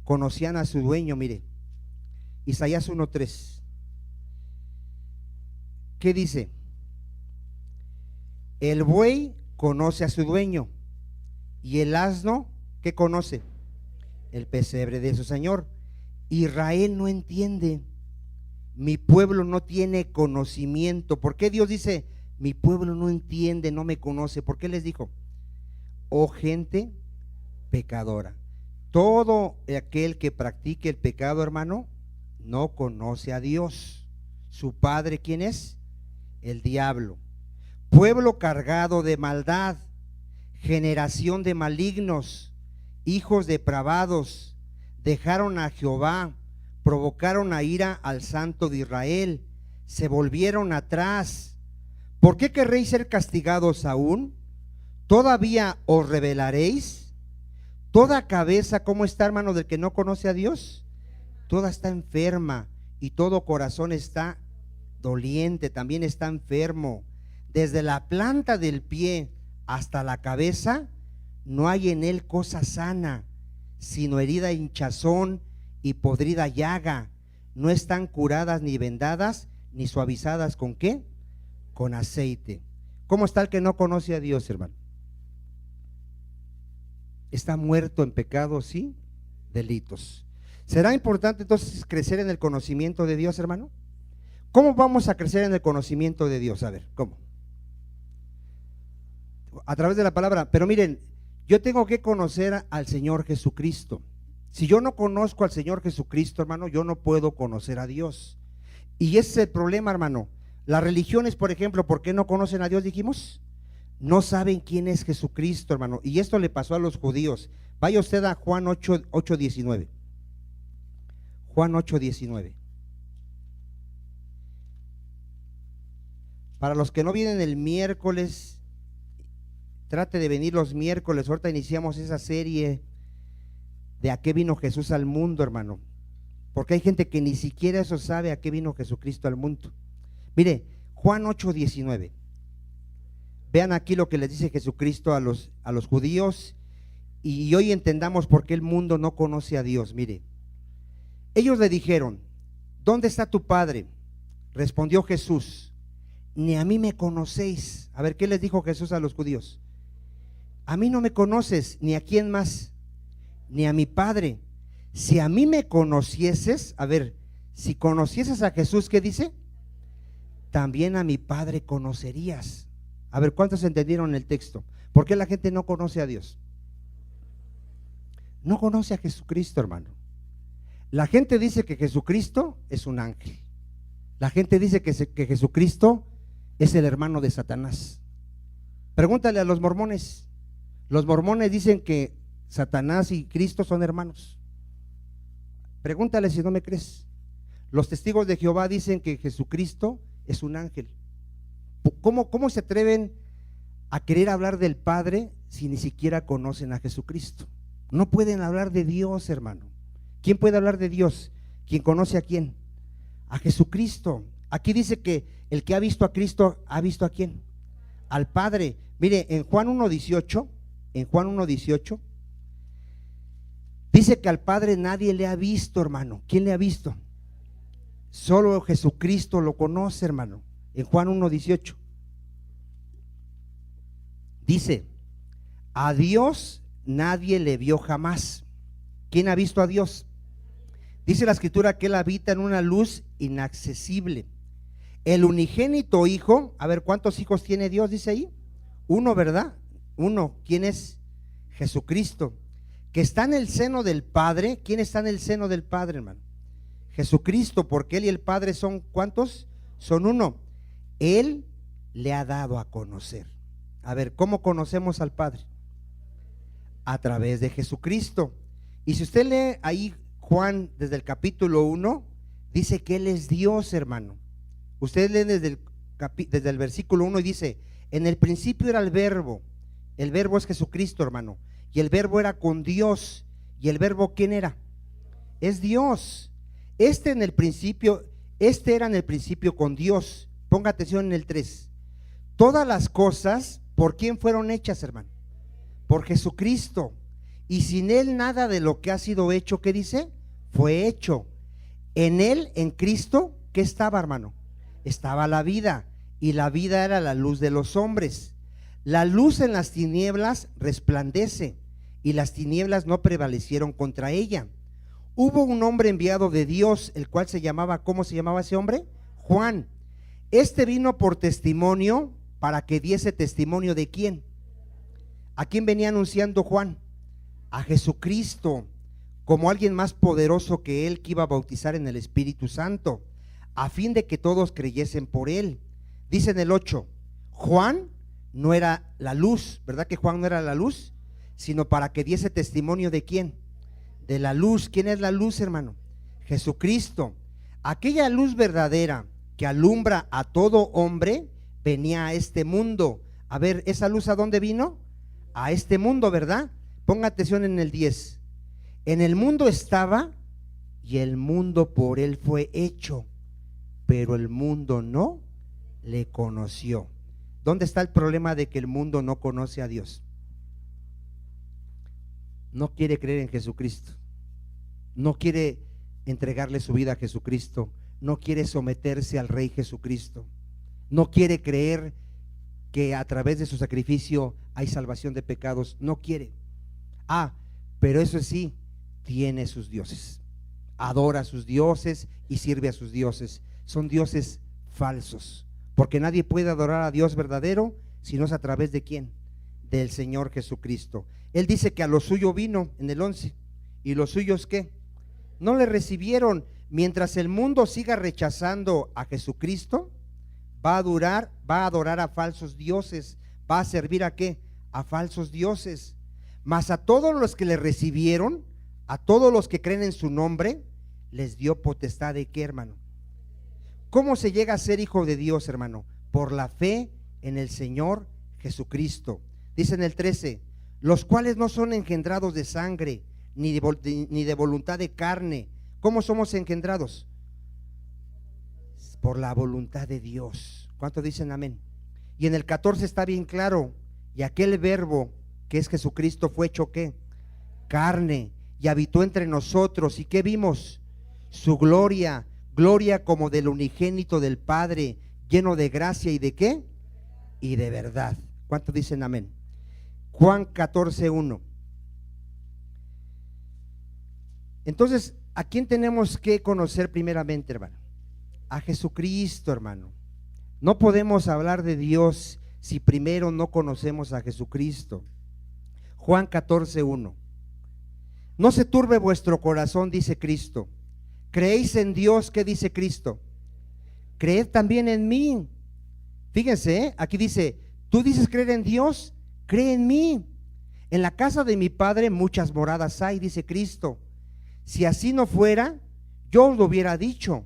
conocían a su dueño. Mire, Isaías 1:3. ¿Qué dice? El buey conoce a su dueño, y el asno, ¿qué conoce? El pesebre de su señor. Israel no entiende, mi pueblo no tiene conocimiento. ¿Por qué Dios dice, mi pueblo no entiende, no me conoce? ¿Por qué les dijo? Oh gente pecadora. Todo aquel que practique el pecado, hermano, no conoce a Dios. Su padre, ¿quién es? El diablo. Pueblo cargado de maldad, generación de malignos, hijos depravados, dejaron a Jehová, provocaron a ira al Santo de Israel, se volvieron atrás. ¿Por qué querréis ser castigados aún? ¿Todavía os rebelaréis? Toda cabeza, ¿cómo está, hermano, del que no conoce a Dios? Toda está enferma, y todo corazón está doliente, también está enfermo. Desde la planta del pie hasta la cabeza, no hay en él cosa sana, sino herida, hinchazón y podrida llaga. No están curadas ni vendadas, ni suavizadas ¿con qué? Con aceite. ¿Cómo está el que no conoce a Dios, hermano? Está muerto en pecados y delitos. ¿Será importante entonces crecer en el conocimiento de Dios, hermano? ¿Cómo vamos a crecer en el conocimiento de Dios? A ver, ¿cómo? A través de la palabra. Pero miren, yo tengo que conocer al Señor Jesucristo. Si yo no conozco al Señor Jesucristo, hermano, yo no puedo conocer a Dios. Y ese es el problema, hermano. Las religiones, por ejemplo, ¿por qué no conocen a Dios, dijimos? No saben quién es Jesucristo, hermano. Y esto le pasó a los judíos. Vaya usted a Juan 8:19. Juan 8:19. Para los que no vienen el miércoles, trate de venir los miércoles. Ahorita iniciamos esa serie de a qué vino Jesús al mundo, hermano. Porque hay gente que ni siquiera eso sabe, a qué vino Jesucristo al mundo. Mire, Juan 8:19. Vean aquí lo que les dice Jesucristo a los judíos, y hoy entendamos por qué el mundo no conoce a Dios. Mire, ellos le dijeron, ¿dónde está tu Padre? Respondió Jesús, ni a mí me conocéis. A ver, ¿qué les dijo Jesús a los judíos? A mí no me conoces, ni a quién más, ni a mi Padre. Si a mí me conocieses, a ver, si conocieses a Jesús, ¿qué dice? También a mi Padre conocerías. A ver, ¿cuántos entendieron el texto? ¿Por qué la gente no conoce a Dios? No conoce a Jesucristo, hermano. La gente dice que Jesucristo es un ángel. La gente dice que Jesucristo es el hermano de Satanás. Pregúntale a los mormones. Los mormones dicen que Satanás y Cristo son hermanos. Pregúntale si no me crees. Los testigos de Jehová dicen que Jesucristo es un ángel. ¿Cómo se atreven a querer hablar del Padre si ni siquiera conocen a Jesucristo? No pueden hablar de Dios, hermano. ¿Quién puede hablar de Dios? ¿Quién conoce a quién? A Jesucristo. Aquí dice que el que ha visto a Cristo, ¿ha visto a quién? Al Padre. Mire, en Juan 1:18, dice que al Padre nadie le ha visto, hermano. ¿Quién le ha visto? Solo Jesucristo lo conoce, hermano. En Juan 1:18 dice, a Dios nadie le vio jamás. ¿Quién ha visto a Dios? Dice la Escritura que Él habita en una luz inaccesible. el unigénito Hijo. A ver, ¿cuántos hijos tiene Dios? Dice ahí, uno, ¿verdad? Uno. ¿Quién es? Jesucristo, que está en el seno del Padre. ¿Quién está en el seno del Padre, hermano? Jesucristo, porque Él y el Padre son, ¿cuántos? Son uno. Él le ha dado a conocer. A ver, ¿cómo conocemos al Padre? A través de Jesucristo. Y si usted lee ahí Juan desde el capítulo 1, dice que Él es Dios, hermano. Usted lee desde el versículo 1 y dice, en el principio era el verbo es Jesucristo, hermano, y el verbo era con Dios, y el verbo ¿quién era? Es Dios. Este era en el principio con Dios. Ponga atención en el 3. Todas las cosas, ¿por quién fueron hechas, hermano? Por Jesucristo. Y sin Él nada de lo que ha sido hecho, ¿qué dice? Fue hecho. En Él, en Cristo, ¿qué estaba, hermano? Estaba la vida, y la vida era la luz de los hombres. La luz en las tinieblas resplandece, y las tinieblas no prevalecieron contra ella. Hubo un hombre enviado de Dios, el cual se llamaba, ¿cómo se llamaba ese hombre? Juan. Este vino por testimonio, para que diese testimonio ¿de quién? ¿A quién venía anunciando Juan? A Jesucristo, como alguien más poderoso que él, que iba a bautizar en el Espíritu Santo, a fin de que todos creyesen por él. Dice en el 8, Juan no era la luz, ¿verdad que Juan no era la luz? Sino para que diese testimonio ¿de quién? De la luz. ¿Quién es la luz, hermano? Jesucristo. Aquella luz verdadera que alumbra a todo hombre venía a este mundo. A ver, ¿esa luz a dónde vino? A este mundo, ¿verdad? Ponga atención en el 10. En el mundo estaba, y el mundo por él fue hecho, pero el mundo no le conoció. ¿Dónde está el problema de que el mundo no conoce a Dios? No quiere creer en Jesucristo, no quiere entregarle su vida a Jesucristo, no quiere someterse al Rey Jesucristo, no quiere creer que a través de su sacrificio hay salvación de pecados, no quiere. Pero eso sí, tiene sus dioses, adora a sus dioses y sirve a sus dioses. Son dioses falsos, porque nadie puede adorar a Dios verdadero si no es a través de ¿quién? Del Señor Jesucristo. Él dice que a lo suyo vino en el 11, y los suyos ¿qué? No le recibieron. Mientras el mundo siga rechazando a Jesucristo, va a adorar a falsos dioses, va a servir ¿a qué? A falsos dioses. Mas a todos los que le recibieron, a todos los que creen en su nombre, les dio potestad ¿de qué, hermano? ¿Cómo se llega a ser hijo de Dios, hermano? Por la fe en el Señor Jesucristo. Dice en el 13, los cuales no son engendrados de sangre, ni de voluntad de carne. ¿Cómo somos engendrados? Por la voluntad de Dios. ¿Cuántos dicen amén? Y en el 14 está bien claro, y aquel verbo que es Jesucristo fue hecho ¿qué? Carne, y habitó entre nosotros. ¿Y qué vimos? Su gloria, gloria como del unigénito del Padre, lleno de gracia y ¿de qué? Y de verdad. ¿Cuántos dicen amén? Juan 14:1. Entonces, ¿a quién tenemos que conocer primeramente, hermano? A Jesucristo, hermano. No podemos hablar de Dios si primero no conocemos a Jesucristo. Juan 14:1. No se turbe vuestro corazón, dice Cristo. ¿Creéis en Dios? ¿Qué dice Cristo? Creed también en mí. Fíjense, aquí dice, tú dices creer en Dios, cree en mí. En la casa de mi Padre muchas moradas hay, dice Cristo. Si así no fuera, yo os lo hubiera dicho.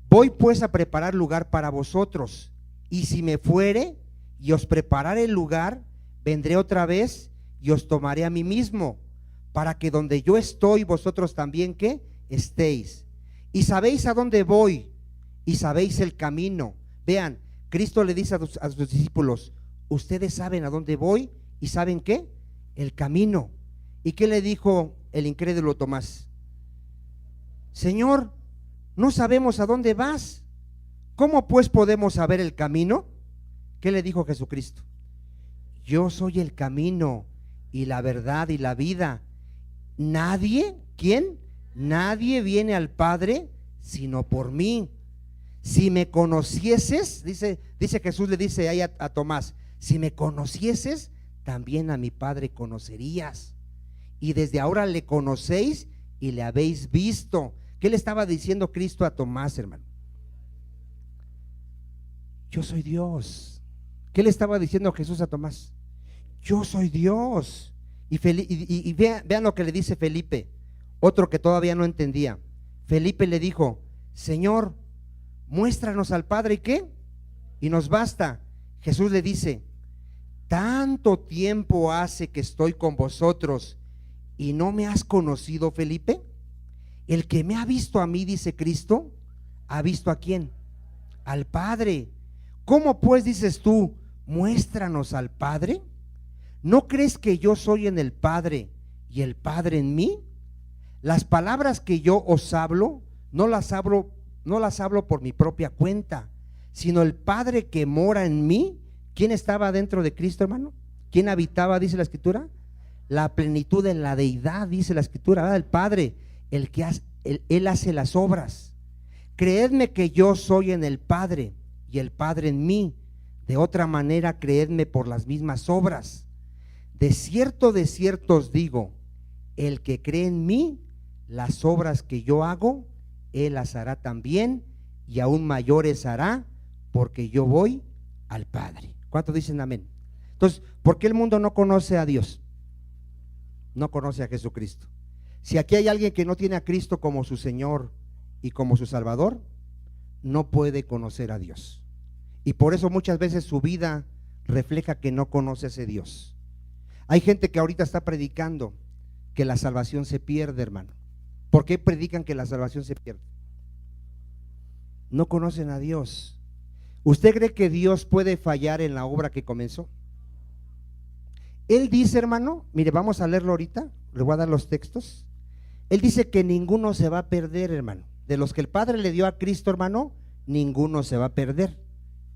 Voy pues a preparar lugar para vosotros, y si me fuere y os prepararé el lugar, vendré otra vez y os tomaré a mí mismo, para que donde yo estoy, vosotros también ¿qué? Estéis. Y sabéis a dónde voy, y sabéis el camino. Vean, Cristo le dice a sus discípulos, ustedes saben a dónde voy, y ¿saben qué? El camino. ¿Y qué le dijo el incrédulo Tomás? Señor, no sabemos a dónde vas, ¿cómo pues podemos saber el camino? ¿Qué le dijo Jesucristo? Yo soy el camino y la verdad y la vida. Nadie, ¿quién? Nadie viene al Padre sino por mí. si me conocieses, dice Jesús, le dice ahí a Tomás, si me conocieses, también a mi Padre conocerías. Y desde ahora le conocéis y le habéis visto. ¿Qué le estaba diciendo Cristo a Tomás, hermano? Yo soy Dios. ¿Qué le estaba diciendo Jesús a Tomás? Yo soy Dios. Y vean lo que le dice Felipe, otro que todavía no entendía. Felipe le dijo, Señor, muéstranos al Padre, ¿y qué? Y nos basta. Jesús le dice, tanto tiempo hace que estoy con vosotros y no me has conocido, Felipe. El que me ha visto a mí, dice Cristo, ha visto a quién, al Padre. ¿Cómo pues dices tú, muéstranos al Padre? ¿No crees que yo soy en el Padre y el Padre en mí? Las palabras que yo os hablo, no las hablo por mi propia cuenta, sino el Padre que mora en mí. ¿Quién estaba dentro de Cristo, hermano? ¿Quién habitaba, dice la Escritura? La plenitud de la deidad, dice la Escritura, ¿verdad? El Padre, el que hace, él hace las obras. Creedme que yo soy en el Padre y el Padre en mí. De otra manera, creedme por las mismas obras. De cierto os digo, el que cree en mí, las obras que yo hago, él las hará también, y aún mayores hará, porque yo voy al Padre. ¿Cuántos dicen amén? Entonces, ¿por qué el mundo no conoce a Dios? No conoce a Jesucristo. Si aquí hay alguien que no tiene a Cristo como su Señor y como su Salvador, no puede conocer a Dios. Y por eso muchas veces su vida refleja que no conoce a ese Dios. Hay gente que ahorita está predicando que la salvación se pierde, hermano. ¿Por qué predican que la salvación se pierde? No conocen a Dios. ¿Usted cree que Dios puede fallar en la obra que comenzó? Él dice, hermano, mire, vamos a leerlo ahorita, le voy a dar los textos. Él dice que ninguno se va a perder, hermano. De los que el Padre le dio a Cristo, hermano, ninguno se va a perder.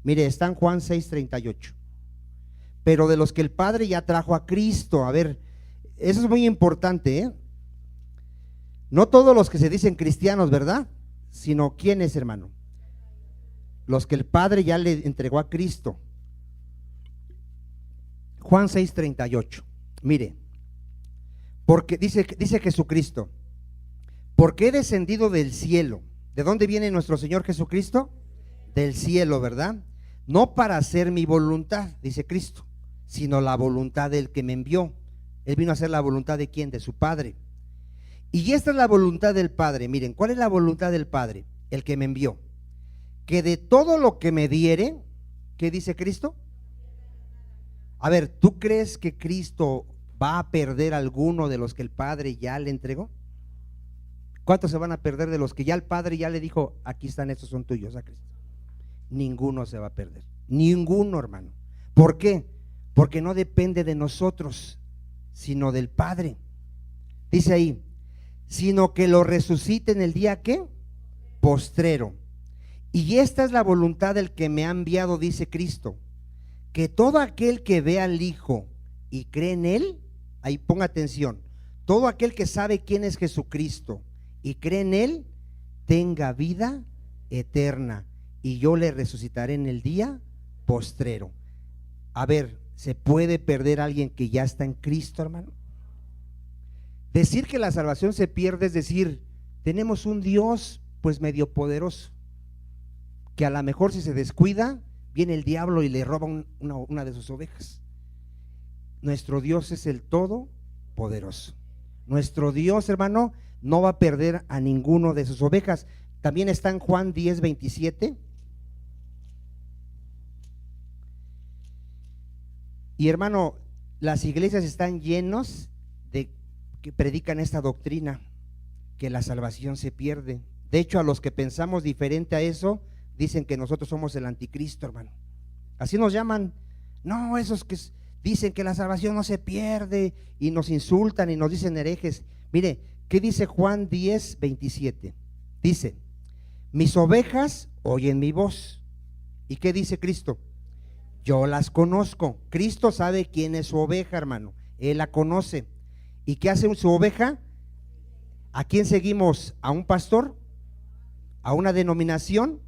Mire, está en Juan 6:38. Pero de los que el Padre ya trajo a Cristo, a ver, eso es muy importante, ¿eh? No todos los que se dicen cristianos, ¿verdad? Sino ¿quiénes, hermano? Los que el Padre ya le entregó a Cristo. Juan 6:38. Mire, porque dice Jesucristo, porque he descendido del cielo. ¿De dónde viene nuestro Señor Jesucristo? Del cielo, ¿verdad? No para hacer mi voluntad, dice Cristo, sino la voluntad del que me envió. Él vino a hacer la voluntad de ¿quién? De su Padre. Y esta es la voluntad del Padre. Miren, ¿cuál es la voluntad del Padre? El que me envió. Que de todo lo que me diere, ¿qué dice Cristo? A ver, ¿tú crees que Cristo va a perder alguno de los que el Padre ya le entregó? ¿Cuántos se van a perder de los que ya el Padre ya le dijo, aquí están, estos son tuyos a Cristo? Ninguno se va a perder, ninguno, hermano. ¿Por qué? Porque no depende de nosotros, sino del Padre. Dice ahí, sino que lo resucite en el día, ¿qué? Postrero. Y esta es la voluntad del que me ha enviado, dice Cristo, que todo aquel que ve al Hijo y cree en Él, ahí ponga atención, todo aquel que sabe quién es Jesucristo y cree en Él, tenga vida eterna, y yo le resucitaré en el día postrero. A ver, ¿se puede perder a alguien que ya está en Cristo, hermano? Decir que la salvación se pierde es decir, tenemos un Dios pues medio poderoso, que a lo mejor si se descuida, viene el diablo y le roba una de sus ovejas. Nuestro Dios es el Todopoderoso. Nuestro Dios, hermano, no va a perder a ninguno de sus ovejas. También está en Juan 10:27. Y hermano, las iglesias están llenos de que predican esta doctrina, que la salvación se pierde. De hecho, a los que pensamos diferente a eso, dicen que nosotros somos el anticristo, hermano. Así nos llaman. No, esos que dicen que la salvación no se pierde y nos insultan y nos dicen herejes. Mire, ¿qué dice Juan 10:27? Dice, mis ovejas oyen mi voz. ¿Y qué dice Cristo? Yo las conozco. Cristo sabe quién es su oveja, hermano. Él la conoce. ¿Y qué hace su oveja? ¿A quién seguimos? ¿A un pastor? ¿A una denominación?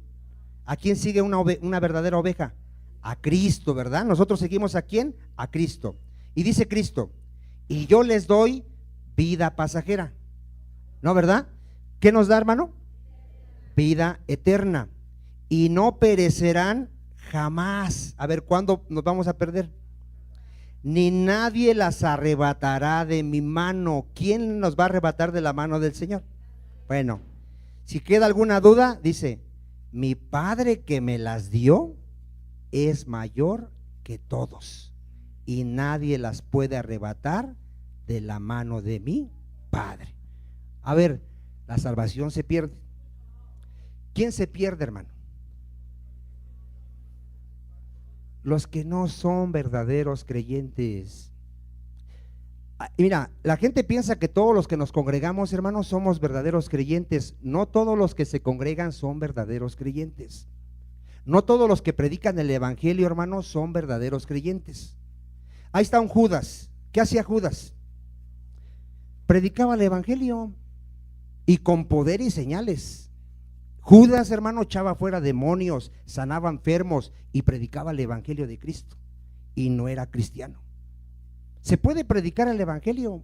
¿A quién sigue una verdadera oveja? A Cristo, ¿verdad? Nosotros seguimos ¿a quién? A Cristo. Y dice Cristo, y yo les doy vida pasajera. ¿No, verdad? ¿Qué nos da, hermano? Vida eterna. Y no perecerán jamás. A ver, ¿cuándo nos vamos a perder? Ni nadie las arrebatará de mi mano. ¿Quién nos va a arrebatar de la mano del Señor? Bueno, si queda alguna duda, dice, mi Padre que me las dio es mayor que todos, y nadie las puede arrebatar de la mano de mi Padre. A ver, la salvación se pierde. ¿Quién se pierde, hermano? Los que no son verdaderos creyentes. Mira, la gente piensa que todos los que nos congregamos, hermanos, somos verdaderos creyentes. No todos los que se congregan son verdaderos creyentes. No todos los que predican el evangelio, hermanos, son verdaderos creyentes. Ahí está un Judas. ¿Qué hacía Judas? Predicaba el evangelio y con poder y señales. Judas, hermano, echaba fuera demonios, sanaba enfermos y predicaba el evangelio de Cristo, y no era cristiano. Se puede predicar el evangelio,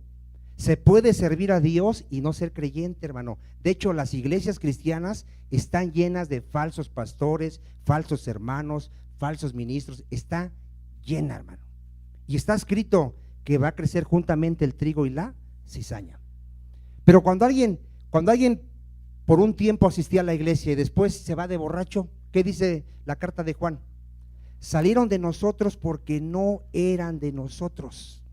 se puede servir a Dios y no ser creyente, hermano. De hecho, las iglesias cristianas están llenas de falsos pastores, falsos hermanos, falsos ministros. Está llena, hermano. Y está escrito que va a crecer juntamente el trigo y la cizaña. Pero cuando alguien por un tiempo asistía a la iglesia y después se va de borracho, ¿qué dice la carta de Juan? Salieron de nosotros porque no eran de nosotros.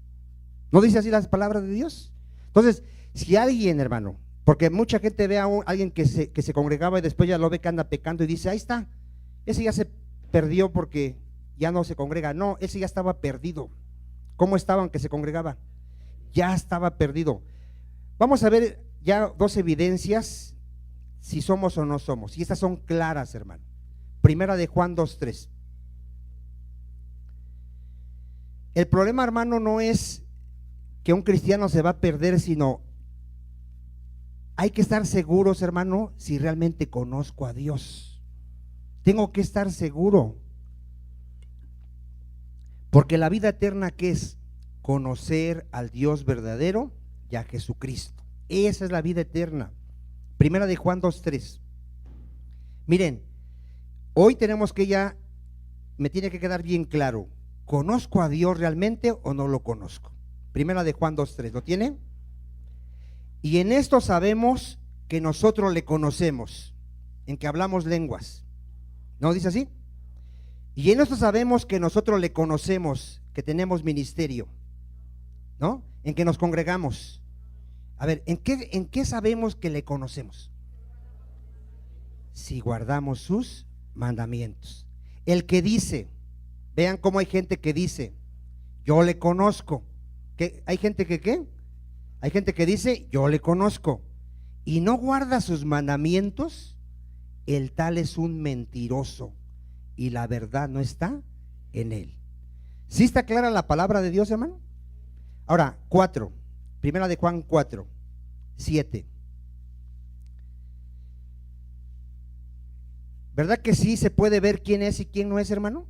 ¿No dice así las palabras de Dios? Entonces, si alguien, hermano, porque mucha gente ve a alguien que se congregaba y después ya lo ve que anda pecando y dice, ahí está, ese ya se perdió porque ya no se congrega. No, ese ya estaba perdido. ¿Cómo estaban que se congregaba? Ya estaba perdido. Vamos a ver ya dos evidencias si somos o no somos, y estas son claras, hermano. Primera de Juan 2:3. El problema, hermano, no es que un cristiano se va a perder, sino hay que estar seguros, hermano, si realmente conozco a Dios. Tengo que estar seguro, porque la vida eterna, ¿qué es? Conocer al Dios verdadero y a Jesucristo. Esa es la vida eterna. Primera de Juan 2:3. Miren, hoy tenemos que me tiene que quedar bien claro, ¿conozco a Dios realmente o no lo conozco? Primera de Juan 2:3, ¿lo tiene? Y en esto sabemos que nosotros le conocemos, en que hablamos lenguas. ¿No dice así? Y en esto sabemos que nosotros le conocemos, que tenemos ministerio, ¿no? En que nos congregamos. A ver, ¿en qué sabemos que le conocemos? Si guardamos sus mandamientos. El que dice, vean cómo hay gente que dice, yo le conozco. ¿Hay gente que qué? Hay gente que dice, yo le conozco, y no guarda sus mandamientos, el tal es un mentiroso, y la verdad no está en él. ¿Sí está clara la palabra de Dios, hermano? Ahora, 4. Primera de Juan 4:7. ¿Verdad que sí se puede ver quién es y quién no es, hermano?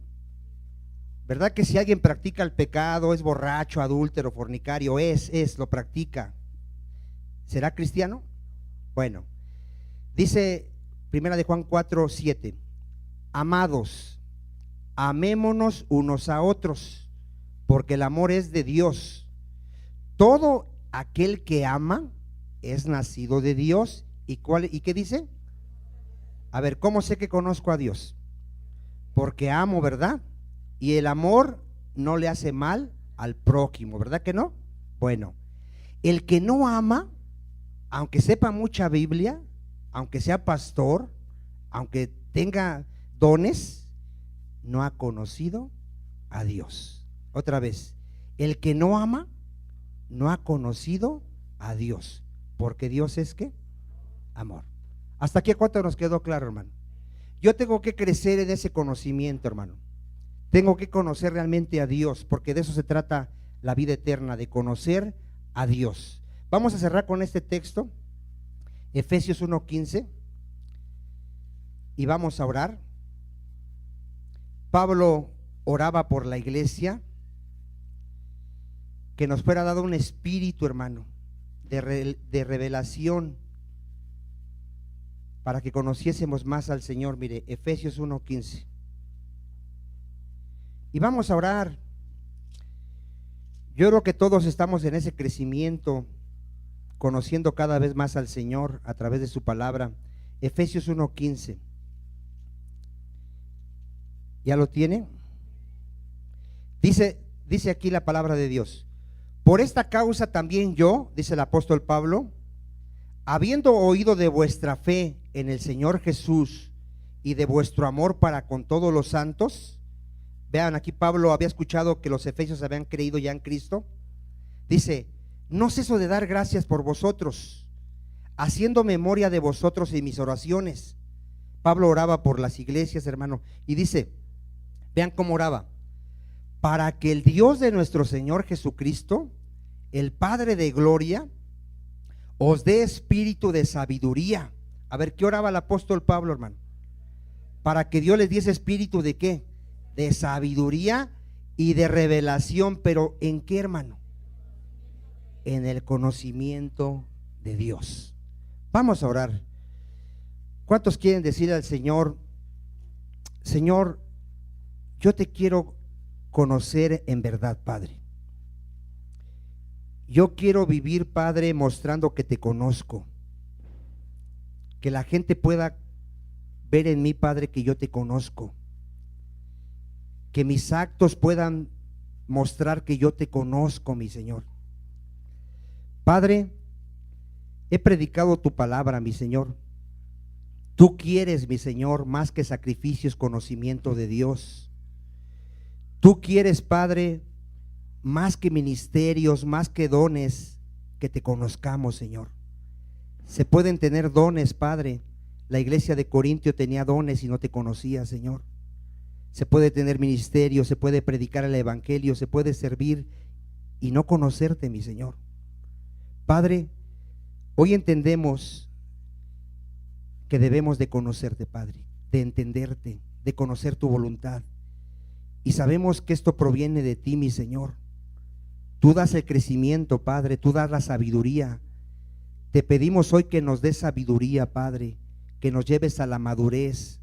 ¿Verdad que si alguien practica el pecado, es borracho, adúltero, fornicario, lo practica, ¿será cristiano? Bueno, dice Primera de Juan 4:7. Amados, amémonos unos a otros, porque el amor es de Dios. Todo aquel que ama es nacido de Dios. ¿Y qué dice? A ver, ¿cómo sé que conozco a Dios? Porque amo, ¿verdad? Y el amor no le hace mal al prójimo, ¿verdad que no? Bueno, el que no ama, aunque sepa mucha Biblia, aunque sea pastor, aunque tenga dones, no ha conocido a Dios. Otra vez, el que no ama no ha conocido a Dios, porque Dios es ¿qué? Amor. ¿Hasta aquí cuánto nos quedó claro, hermano? Yo tengo que crecer en ese conocimiento, hermano. Tengo que conocer realmente a Dios, porque de eso se trata la vida eterna, de conocer a Dios. Vamos a cerrar con este texto, Efesios 1:15, y vamos a orar. Pablo oraba por la iglesia, que nos fuera dado un espíritu, hermano, de revelación, para que conociésemos más al Señor. Mire, Efesios 1:15. Y vamos a orar. Yo creo que todos estamos en ese crecimiento, conociendo cada vez más al Señor a través de su palabra. Efesios 1:15. ¿Ya lo tiene? Dice aquí la palabra de Dios: por esta causa también yo, dice el apóstol Pablo, habiendo oído de vuestra fe en el Señor Jesús y de vuestro amor para con todos los santos. Vean, aquí Pablo había escuchado que los efesios habían creído ya en Cristo. Dice: no ceso de dar gracias por vosotros, haciendo memoria de vosotros en mis oraciones. Pablo oraba por las iglesias, hermano, y dice, vean cómo oraba: para que el Dios de nuestro Señor Jesucristo, el Padre de gloria, os dé espíritu de sabiduría. A ver, ¿qué oraba el apóstol Pablo, hermano? Para que Dios les diese espíritu de ¿qué? De sabiduría y de revelación. ¿Pero en qué, hermano? En el conocimiento de Dios. Vamos a orar. ¿Cuántos quieren decir al Señor: Señor, yo te quiero conocer en verdad, Padre? Yo quiero vivir, Padre, mostrando que te conozco, que la gente pueda ver en mí, Padre, que yo te conozco, que mis actos puedan mostrar que yo te conozco, mi Señor. Padre, he predicado tu palabra, mi Señor. Tú quieres, mi Señor, más que sacrificios, conocimiento de Dios. Tú quieres, Padre, más que ministerios, más que dones, que te conozcamos, Señor. Se pueden tener dones, Padre. La iglesia de Corintio tenía dones y no te conocía, Señor. Se puede tener ministerio, se puede predicar el evangelio, se puede servir y no conocerte, mi Señor. Padre, hoy entendemos que debemos de conocerte, Padre, de entenderte, de conocer tu voluntad. Y sabemos que esto proviene de ti, mi Señor. Tú das el crecimiento, Padre, tú das la sabiduría. Te pedimos hoy que nos des sabiduría, Padre, que nos lleves a la madurez,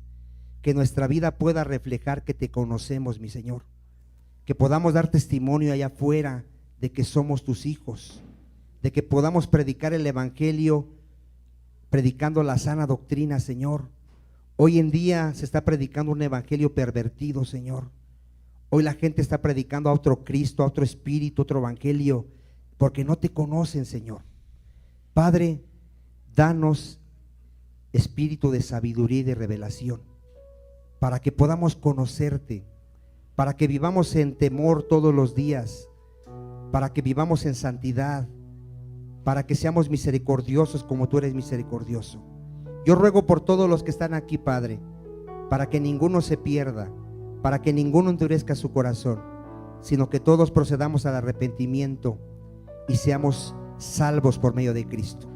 que nuestra vida pueda reflejar que te conocemos, mi Señor, que podamos dar testimonio allá afuera de que somos tus hijos, de que podamos predicar el evangelio, predicando la sana doctrina, Señor. Hoy en día se está predicando un evangelio pervertido, Señor. Hoy la gente está predicando a otro Cristo, a otro espíritu, otro evangelio, porque no te conocen, Señor. Padre, danos espíritu de sabiduría y de revelación, para que podamos conocerte, para que vivamos en temor todos los días, para que vivamos en santidad, para que seamos misericordiosos como tú eres misericordioso. Yo ruego por todos los que están aquí, Padre, para que ninguno se pierda, para que ninguno endurezca su corazón, sino que todos procedamos al arrepentimiento y seamos salvos por medio de Cristo.